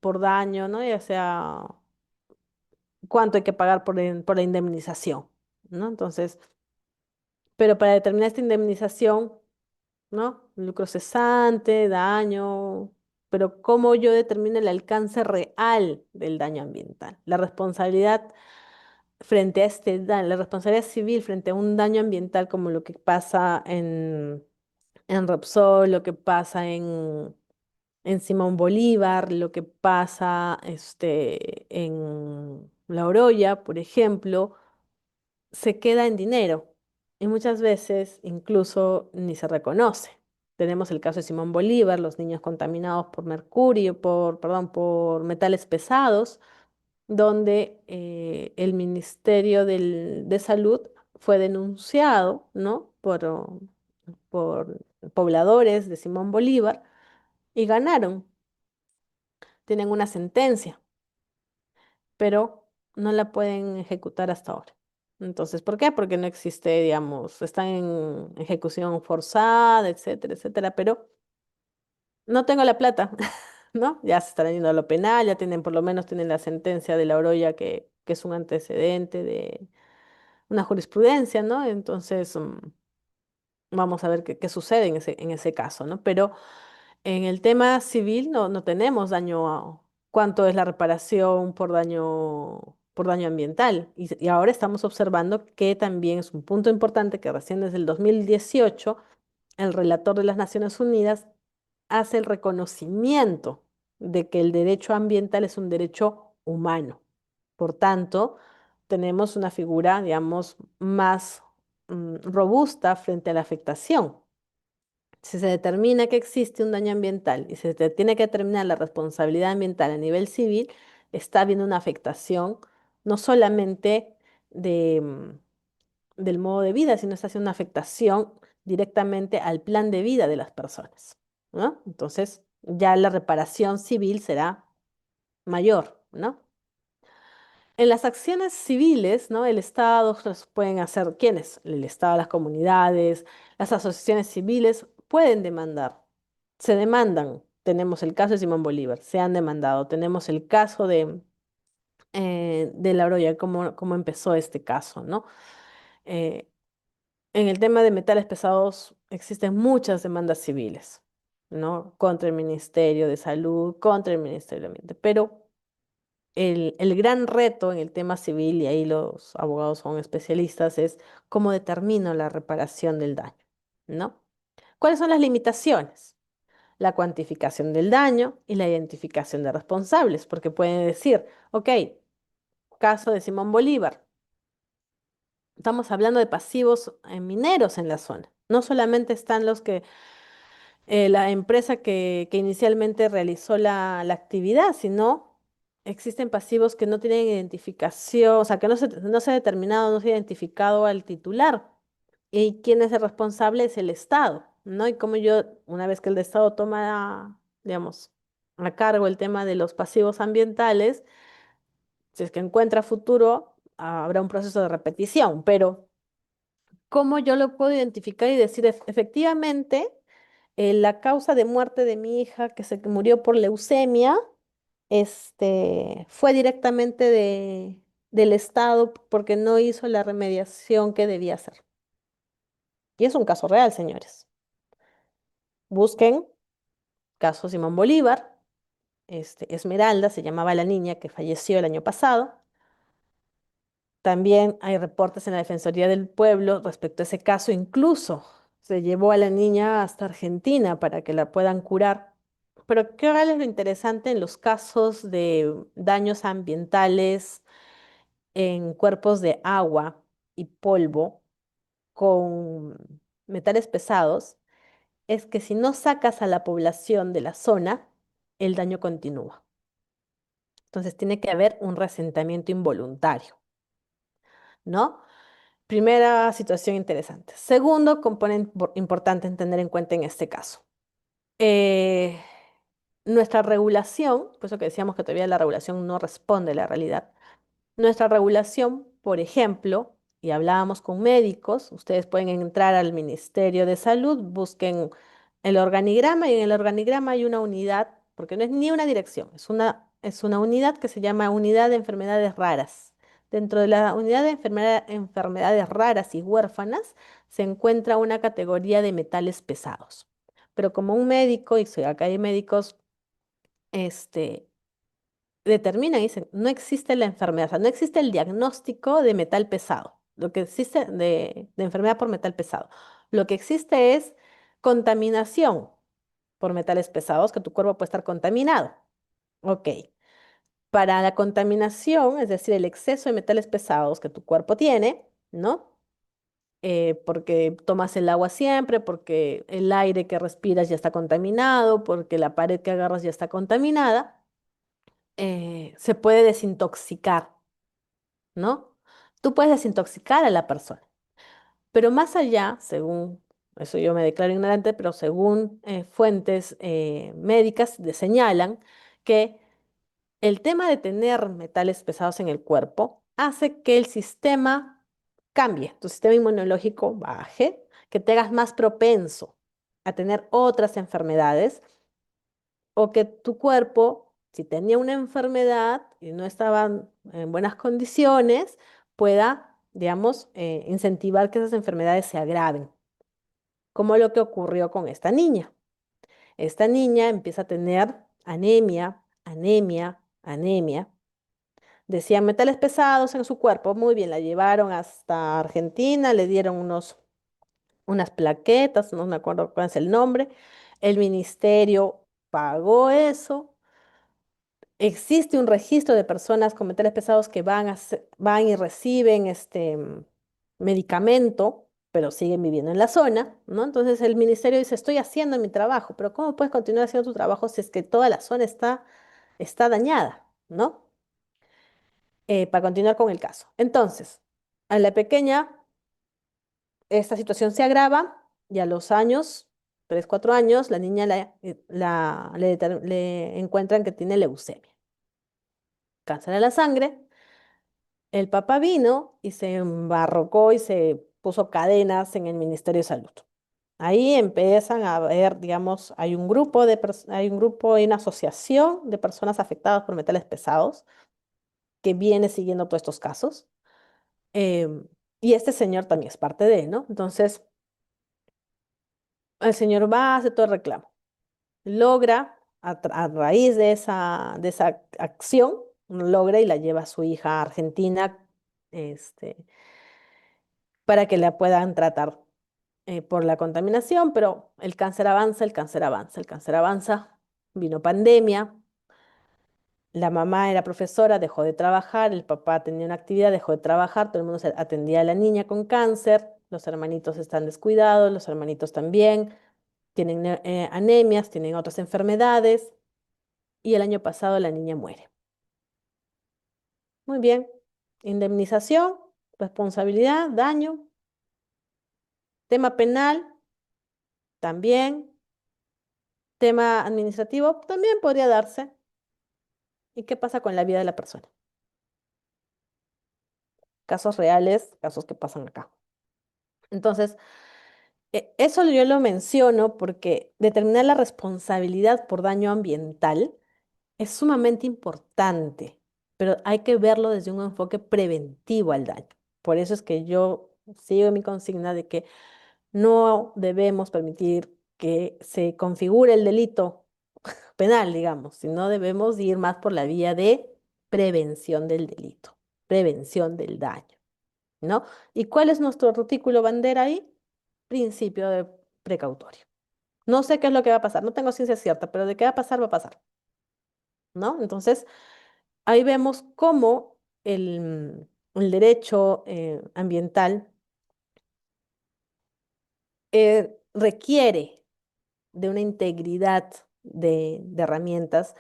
por daño, ¿no? Ya sea cuánto hay que pagar por la indemnización, ¿no? Entonces, pero para determinar esta indemnización, ¿no? Lucro cesante, daño, pero ¿cómo yo determino el alcance real del daño ambiental? La responsabilidad frente a este daño, la responsabilidad civil frente a un daño ambiental como lo que pasa en Repsol, lo que pasa en Simón Bolívar, lo que pasa en La Oroya, por ejemplo, se queda en dinero y muchas veces incluso ni se reconoce. Tenemos el caso de Simón Bolívar, los niños contaminados por mercurio, perdón, por metales pesados, donde el Ministerio de Salud fue denunciado, ¿no? Por pobladores de Simón Bolívar y ganaron, tienen una sentencia, pero no la pueden ejecutar hasta ahora. Entonces, ¿por qué? Porque no existe, digamos, están en ejecución forzada, etcétera, etcétera, pero no tengo la plata, ¿no? Ya se están yendo a lo penal, ya tienen, por lo menos tienen la sentencia de la Oroya que es un antecedente de una jurisprudencia, ¿no? Entonces, vamos a ver qué sucede en ese caso, ¿no? Pero en el tema civil no tenemos daño cuánto es la reparación por daño ambiental. Y ahora estamos observando que también es un punto importante que recién desde el 2018 el relator de las Naciones Unidas hace el reconocimiento de que el derecho ambiental es un derecho humano. Por tanto, tenemos una figura, digamos, más robusta frente a la afectación. Si se determina que existe un daño ambiental y se tiene que determinar la responsabilidad ambiental a nivel civil, está habiendo una afectación no solamente del modo de vida, sino está haciendo una afectación directamente al plan de vida de las personas, ¿no? Entonces, ya la reparación civil será mayor, ¿no? En las acciones civiles, ¿no? El Estado los pueden hacer, ¿quiénes? El Estado, las comunidades, las asociaciones civiles pueden demandar. Se demandan. Tenemos el caso de Simón Bolívar, se han demandado. Tenemos el caso de La Oroya, cómo empezó este caso, ¿no? Eh, en el tema de metales pesados existen muchas demandas civiles, ¿no? Contra el Ministerio de Salud, contra el Ministerio del Ambiente, pero el gran reto en el tema civil, y ahí los abogados son especialistas, es cómo determino la reparación del daño, ¿no? ¿Cuáles son las limitaciones? La cuantificación del daño y la identificación de responsables, porque pueden decir, ok, caso de Simón Bolívar, estamos hablando de pasivos mineros en la zona. No solamente están los que la empresa que inicialmente realizó la actividad, sino existen pasivos que no tienen identificación, o sea, que no se ha determinado, no se ha identificado al titular. Y quién es el responsable es el Estado, ¿no? Y como yo, una vez que el Estado toma, digamos, a cargo el tema de los pasivos ambientales, si es que encuentra futuro, habrá un proceso de repetición, pero ¿cómo yo lo puedo identificar y decir efectivamente? La causa de muerte de mi hija, que se murió por leucemia, fue directamente del Estado porque no hizo la remediación que debía hacer. Y es un caso real, señores. Busquen caso Simón Bolívar, Esmeralda, se llamaba la niña que falleció el año pasado. También hay reportes en la Defensoría del Pueblo respecto a ese caso. Incluso se llevó a la niña hasta Argentina para que la puedan curar. Pero ¿qué es lo interesante en los casos de daños ambientales en cuerpos de agua y polvo con metales pesados? Es que si no sacas a la población de la zona, el daño continúa. Entonces tiene que haber un resentamiento involuntario, ¿no? Primera situación interesante. Segundo componente importante en tener en cuenta en este caso. Eh, Nuestra regulación, por eso que decíamos que todavía la regulación no responde a la realidad. Nuestra regulación, por ejemplo, y hablábamos con médicos, ustedes pueden entrar al Ministerio de Salud, busquen el organigrama y en el organigrama hay una unidad, porque no es ni una dirección, es una unidad que se llama Unidad de Enfermedades Raras. Dentro de la unidad de enfermedades raras y huérfanas se encuentra una categoría de metales pesados. Pero como un médico, y acá hay médicos, este, determinan y dicen, no existe la enfermedad, o sea, no existe el diagnóstico de metal pesado, lo que existe de enfermedad por metal pesado. Lo que existe es contaminación por metales pesados, que tu cuerpo puede estar contaminado. Ok. Para la contaminación, es decir, el exceso de metales pesados que tu cuerpo tiene, ¿no? Porque tomas el agua siempre, porque el aire que respiras ya está contaminado, porque la pared que agarras ya está contaminada, se puede desintoxicar, ¿no? Tú puedes desintoxicar a la persona, pero más allá, según, eso yo me declaro ignorante, pero según fuentes médicas señalan que el tema de tener metales pesados en el cuerpo hace que el sistema cambie, tu sistema inmunológico baje, que te hagas más propenso a tener otras enfermedades o que tu cuerpo, si tenía una enfermedad y no estaba en buenas condiciones, pueda, digamos, incentivar que esas enfermedades se agraven, como lo que ocurrió con esta niña. Esta niña empieza a tener anemia, anemia, anemia. Decían metales pesados en su cuerpo. Muy bien, la llevaron hasta Argentina, le dieron unas plaquetas, no me acuerdo cuál es el nombre. El ministerio pagó eso. Existe un registro de personas con metales pesados que van y reciben medicamento, pero siguen viviendo en la zona, ¿no? Entonces el ministerio dice, estoy haciendo mi trabajo, pero ¿cómo puedes continuar haciendo tu trabajo si es que toda la zona está dañada, ¿no? Para continuar con el caso. Entonces, a la pequeña, esta situación se agrava y a los años, 3 4 años, la niña le encuentran que tiene leucemia, cáncer de la sangre. El papá vino y se embarrocó y se puso cadenas en el Ministerio de Salud. Ahí empiezan a ver, digamos, hay un grupo, hay una asociación de personas afectadas por metales pesados que viene siguiendo todos estos casos. em, y este señor también es parte de él, ¿no? Entonces, el señor va, hace todo el reclamo. Logra, a raíz de esa acción, logra y la lleva a su hija a Argentina, este, para que la puedan tratar por la contaminación, pero el cáncer avanza, el cáncer avanza, el cáncer avanza. Vino pandemia, la mamá era profesora, dejó de trabajar, el papá tenía una actividad, dejó de trabajar, todo el mundo se atendía a la niña con cáncer, los hermanitos están descuidados, los hermanitos también, tienen anemias, tienen otras enfermedades, y el año pasado la niña muere. Muy bien, indemnización, responsabilidad, daño, tema penal, también, tema administrativo, también podría darse. ¿Y qué pasa con la vida de la persona? Casos reales, casos que pasan acá. Entonces, eso yo lo menciono porque determinar la responsabilidad por daño ambiental es sumamente importante, pero hay que verlo desde un enfoque preventivo al daño. Por eso es que yo sigo en mi consigna de que no debemos permitir que se configure el delito penal, digamos, sino debemos ir más por la vía de prevención del delito, prevención del daño, ¿no? ¿Y cuál es nuestro artículo bandera ahí? Principio de precautorio. No sé qué es lo que va a pasar, no tengo ciencia cierta, pero de qué va a pasar, ¿no? Entonces, ahí vemos cómo el derecho ambiental requiere de una integridad de herramientas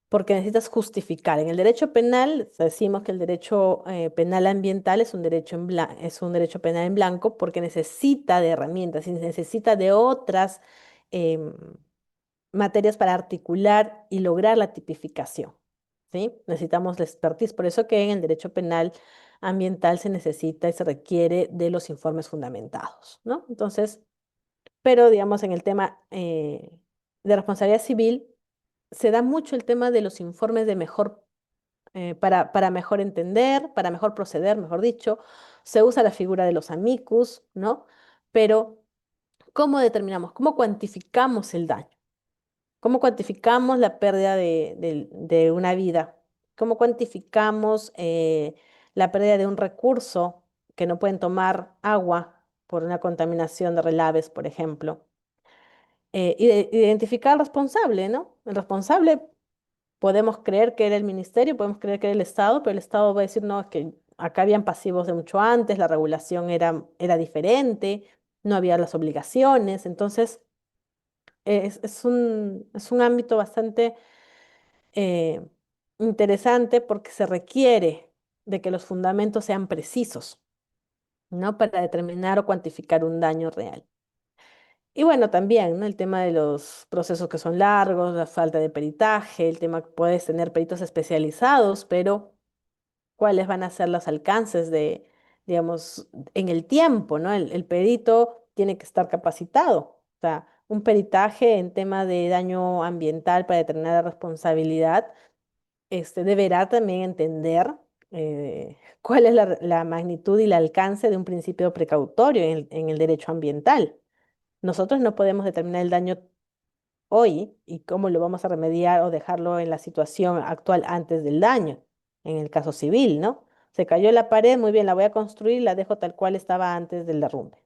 porque necesitas justificar. En el derecho penal decimos que el derecho penal ambiental es un derecho es un derecho penal en blanco porque necesita de herramientas y necesita de otras em, materias para articular y lograr la tipificación, ¿sí? Necesitamos la expertise. Por eso que en el derecho penal ambiental se necesita y se requiere de los informes fundamentados, ¿no? Entonces, pero digamos en el tema de responsabilidad civil se da mucho el tema de los informes de mejor, para mejor entender, para mejor proceder, mejor dicho. Se usa la figura de los amicus, ¿no? Pero, ¿cómo determinamos? ¿Cómo cuantificamos el daño? ¿Cómo cuantificamos la pérdida de una vida? ¿Cómo cuantificamos la pérdida de un recurso que no pueden tomar agua por una contaminación de relaves, por ejemplo? Identificar al responsable, ¿no? El responsable podemos creer que era el ministerio, podemos creer que era el Estado, pero el Estado va a decir, no, es que acá habían pasivos de mucho antes, la regulación era diferente, no había las obligaciones. Entonces, es un ámbito bastante eh, interesante porque se requiere de que los fundamentos sean precisos, ¿no? Para determinar o cuantificar un daño real. Y bueno, también, ¿no? El tema de los procesos que son largos, la falta de peritaje, el tema que puedes tener peritos especializados, pero cuáles van a ser los alcances de, digamos, en el tiempo, ¿no? El perito tiene que estar capacitado. O sea, un peritaje en tema de daño ambiental para determinar la responsabilidad, deberá también entender cuál es la magnitud y el alcance de un principio precautorio en el derecho ambiental. Nosotros no podemos determinar el daño hoy y cómo lo vamos a remediar o dejarlo en la situación actual antes del daño, en el caso civil, ¿no? Se cayó la pared, muy bien, la voy a construir, la dejo tal cual estaba antes del derrumbe.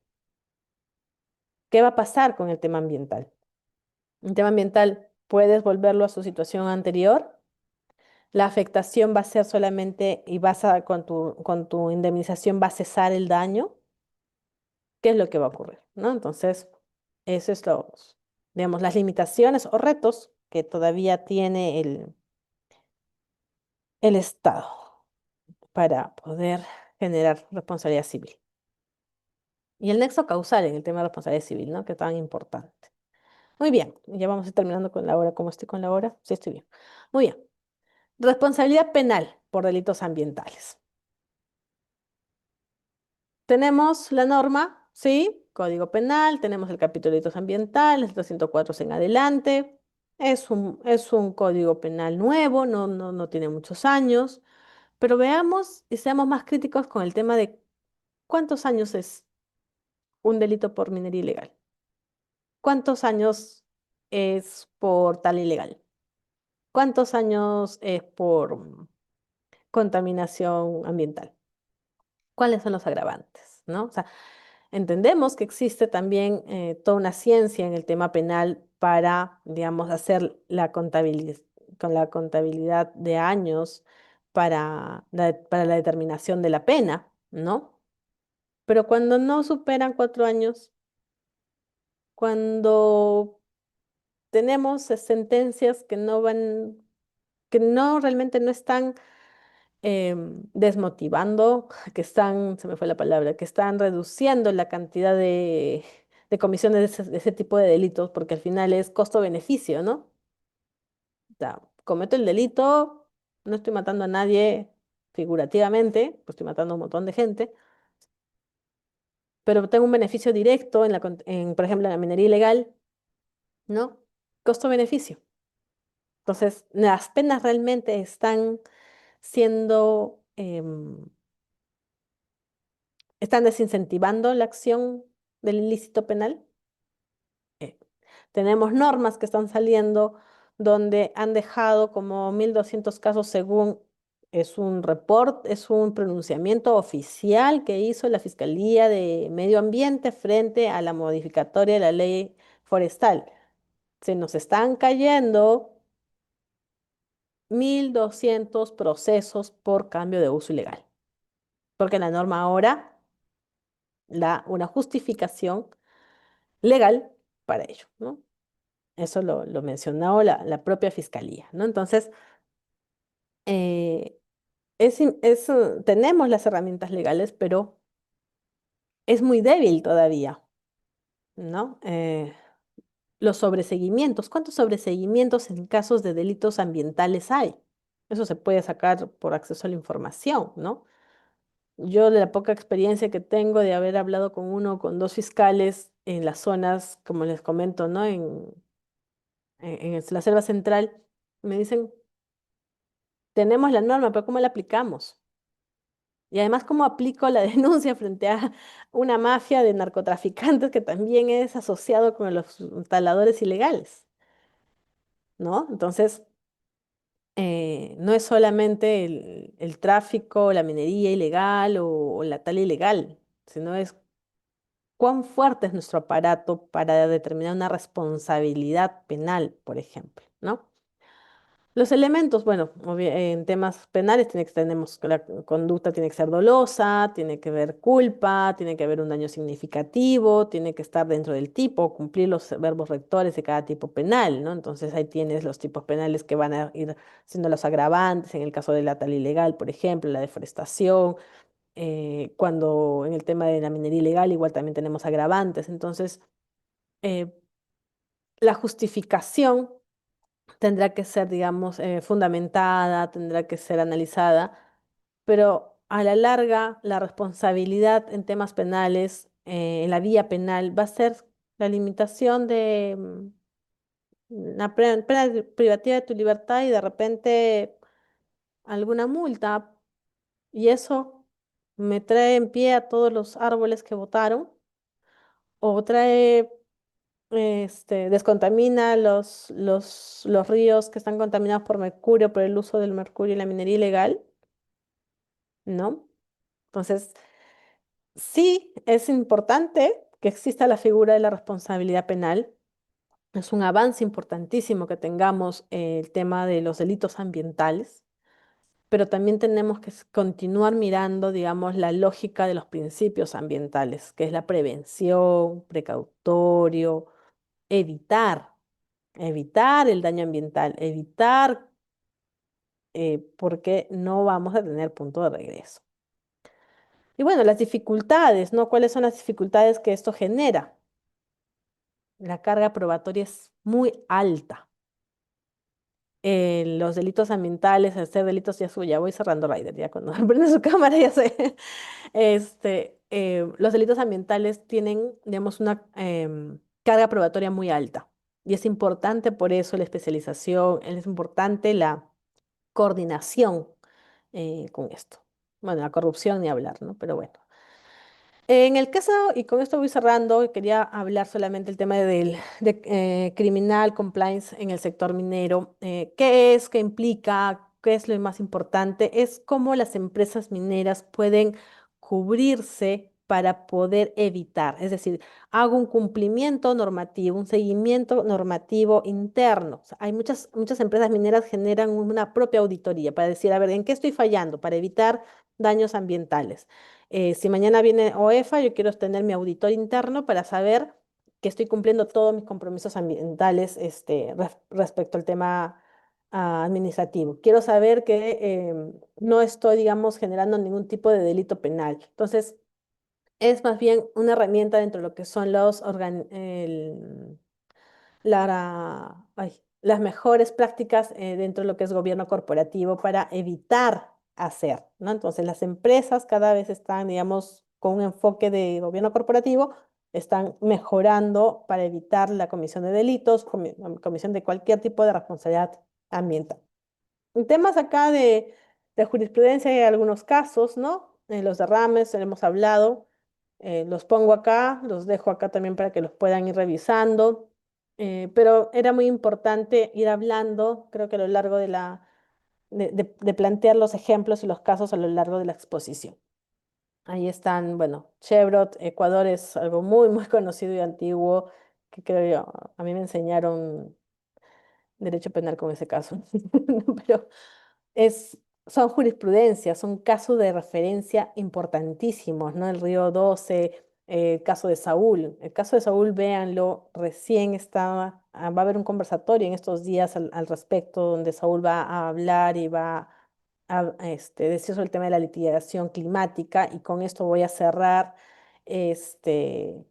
¿Qué va a pasar con el tema ambiental? El tema ambiental, puedes volverlo a su situación anterior. La afectación va a ser solamente y con tu indemnización va a cesar el daño. ¿Qué es lo que va a ocurrir? ¿No? Entonces, eso es digamos, las limitaciones o retos que todavía tiene el Estado para poder generar responsabilidad civil. Y el nexo causal en el tema de responsabilidad civil, ¿no? Que tan importante. Muy bien, ya vamos a ir terminando con la hora. ¿Cómo estoy con la hora? Sí, estoy bien. Muy bien. Responsabilidad penal por delitos ambientales. Tenemos la norma, ¿sí? Código Penal, tenemos el capítulo de delitos ambientales, 204 en adelante. Es un código penal nuevo, no tiene muchos años, pero veamos y seamos más críticos con el tema de cuántos años es un delito por minería ilegal. ¿Cuántos años es por tal ilegal? ¿Cuántos años es por contaminación ambiental? ¿Cuáles son los agravantes? ¿No? O sea, entendemos que existe también toda una ciencia en el tema penal para, digamos, hacer con la contabilidad de años para la determinación de la pena, ¿no? Pero cuando no superan 4 años, cuando tenemos sentencias que no realmente no están desmotivando, se me fue la palabra, que están reduciendo la cantidad de comisiones de ese tipo de delitos, porque al final es costo-beneficio, ¿no? O sea, cometo el delito, no estoy matando a nadie figurativamente, pues estoy matando a un montón de gente, pero tengo un beneficio directo por ejemplo, en la minería ilegal, ¿no? Costo-beneficio. Entonces, las penas realmente están desincentivando la acción del ilícito penal. Eh, Tenemos normas que están saliendo donde han dejado como 1.200 casos según es un pronunciamiento oficial que hizo la Fiscalía de Medio Ambiente frente a la modificatoria de la ley forestal. Se nos están cayendo 1.200 procesos por cambio de uso ilegal, porque la norma ahora da una justificación legal para ello, ¿no? Eso lo mencionó la propia fiscalía, ¿no? Entonces, eh, tenemos las herramientas legales, pero es muy débil todavía, ¿no? Los sobreseguimientos, ¿cuántos sobreseguimientos en casos de delitos ambientales hay? Eso se puede sacar por acceso a la información, ¿no? Yo de la poca experiencia que tengo de haber hablado con uno o con dos fiscales en las zonas, como les comento, ¿no? En la selva central, me dicen, tenemos la norma, pero ¿cómo la aplicamos? Y además, ¿cómo aplico la denuncia frente a una mafia de narcotraficantes que también es asociado con los taladores ilegales? ¿No? Entonces, no es solamente el tráfico, la minería ilegal o la tala ilegal, sino es cuán fuerte es nuestro aparato para determinar una responsabilidad penal, por ejemplo, ¿no? Los elementos, bueno, en temas penales tenemos que la conducta tiene que ser dolosa, tiene que haber culpa, tiene que haber un daño significativo, tiene que estar dentro del tipo, cumplir los verbos rectores de cada tipo penal, ¿no? Entonces ahí tienes los tipos penales que van a ir siendo los agravantes, en el caso de la tal ilegal, por ejemplo, la deforestación, cuando en el tema de la minería ilegal igual también tenemos agravantes. Entonces, eh, la justificación tendrá que ser, digamos, fundamentada, tendrá que ser analizada, pero a la larga la responsabilidad en temas penales, en la vía penal, va a ser la limitación de la pena privativa de tu libertad y de repente alguna multa, y eso me trae en pie a todos los árboles que botaron o trae descontamina los ríos que están contaminados por mercurio, por el uso del mercurio y la minería ilegal, ¿no? Entonces, sí es importante que exista la figura de la responsabilidad penal. Es un avance importantísimo que tengamos el tema de los delitos ambientales, pero también tenemos que continuar mirando, digamos, la lógica de los principios ambientales, que es la prevención, precautorio, evitar. Evitar el daño ambiental, evitar porque no vamos a tener punto de regreso. Y bueno, las dificultades, ¿no? ¿Cuáles son las dificultades que esto genera? La carga probatoria es muy alta. Los delitos ambientales, al ser delitos, ya voy cerrando, Ryder, ya cuando prende su cámara ya sé. Los delitos ambientales tienen, digamos, una carga probatoria muy alta. Y es importante por eso la especialización, es importante la coordinación con esto. Bueno, la corrupción ni hablar, ¿no? Pero bueno. En el caso, y con esto voy cerrando, quería hablar solamente el tema criminal compliance en el sector minero. ¿Qué es? ¿Qué implica? ¿Qué es lo más importante? Es cómo las empresas mineras pueden cubrirse para poder evitar. Es decir, hago un cumplimiento normativo, un seguimiento normativo interno. O sea, hay muchas empresas mineras generan una propia auditoría para decir, a ver, ¿en qué estoy fallando? Para evitar daños ambientales. Si mañana viene OEFA, yo quiero tener mi auditor interno para saber que estoy cumpliendo todos mis compromisos ambientales respecto al tema administrativo. Quiero saber que no estoy, digamos, generando ningún tipo de delito penal. Entonces, es más bien una herramienta dentro de lo que son las mejores prácticas dentro de lo que es gobierno corporativo para evitar hacer, ¿no? Entonces, las empresas cada vez están, digamos, con un enfoque de gobierno corporativo, están mejorando para evitar la comisión de delitos, comisión de cualquier tipo de responsabilidad ambiental. En temas acá de jurisprudencia hay algunos casos, ¿no? Los derrames, hemos hablado, los pongo acá, los dejo acá también para que los puedan ir revisando, pero era muy importante ir hablando, creo que a lo largo de plantear los ejemplos y los casos a lo largo de la exposición. Ahí están, bueno, Chevron, Ecuador es algo muy conocido y antiguo, que creo yo, a mí me enseñaron derecho penal con ese caso, pero es, son jurisprudencias, son casos de referencia importantísimos, ¿no? El Río 12, el caso de Saúl. El caso de Saúl, véanlo, recién estaba, va a haber un conversatorio en estos días al respecto, donde Saúl va a hablar y va decir sobre el tema de la litigación climática, y con esto voy a cerrar, este,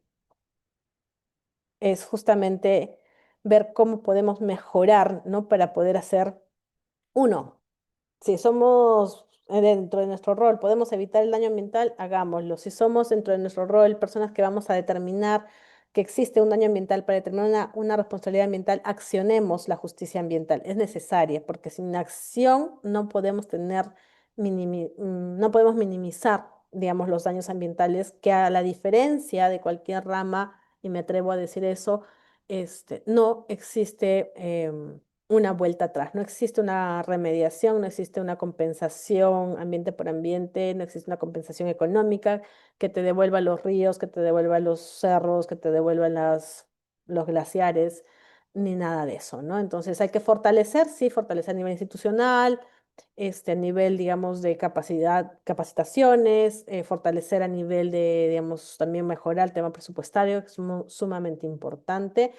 es justamente ver cómo podemos mejorar, ¿no? Para poder hacer uno. Si somos dentro de nuestro rol, podemos evitar el daño ambiental, hagámoslo. Si somos dentro de nuestro rol personas que vamos a determinar que existe un daño ambiental, para determinar una responsabilidad ambiental, accionemos la justicia ambiental. Es necesaria, porque sin acción no podemos no podemos minimizar, digamos, los daños ambientales, que a la diferencia de cualquier rama, y me atrevo a decir eso, no existe. una vuelta atrás. No existe una remediación, no existe una compensación ambiente por ambiente, no existe una compensación económica que te devuelva los ríos, que te devuelva los cerros, que te devuelva los glaciares, ni nada de eso, ¿no? Entonces hay que fortalecer, sí, fortalecer a nivel institucional, a nivel, digamos, de capacidad, capacitaciones, fortalecer a nivel de, digamos, también mejorar el tema presupuestario, que es sumamente importante.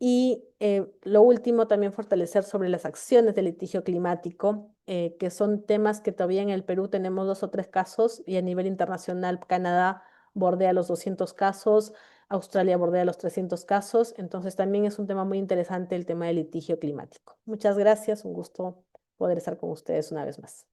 Y lo último, también fortalecer sobre las acciones de litigio climático, que son temas que todavía en el Perú tenemos dos o tres casos y a nivel internacional Canadá bordea los 200 casos, Australia bordea los 300 casos, entonces también es un tema muy interesante el tema del litigio climático. Muchas gracias, un gusto poder estar con ustedes una vez más.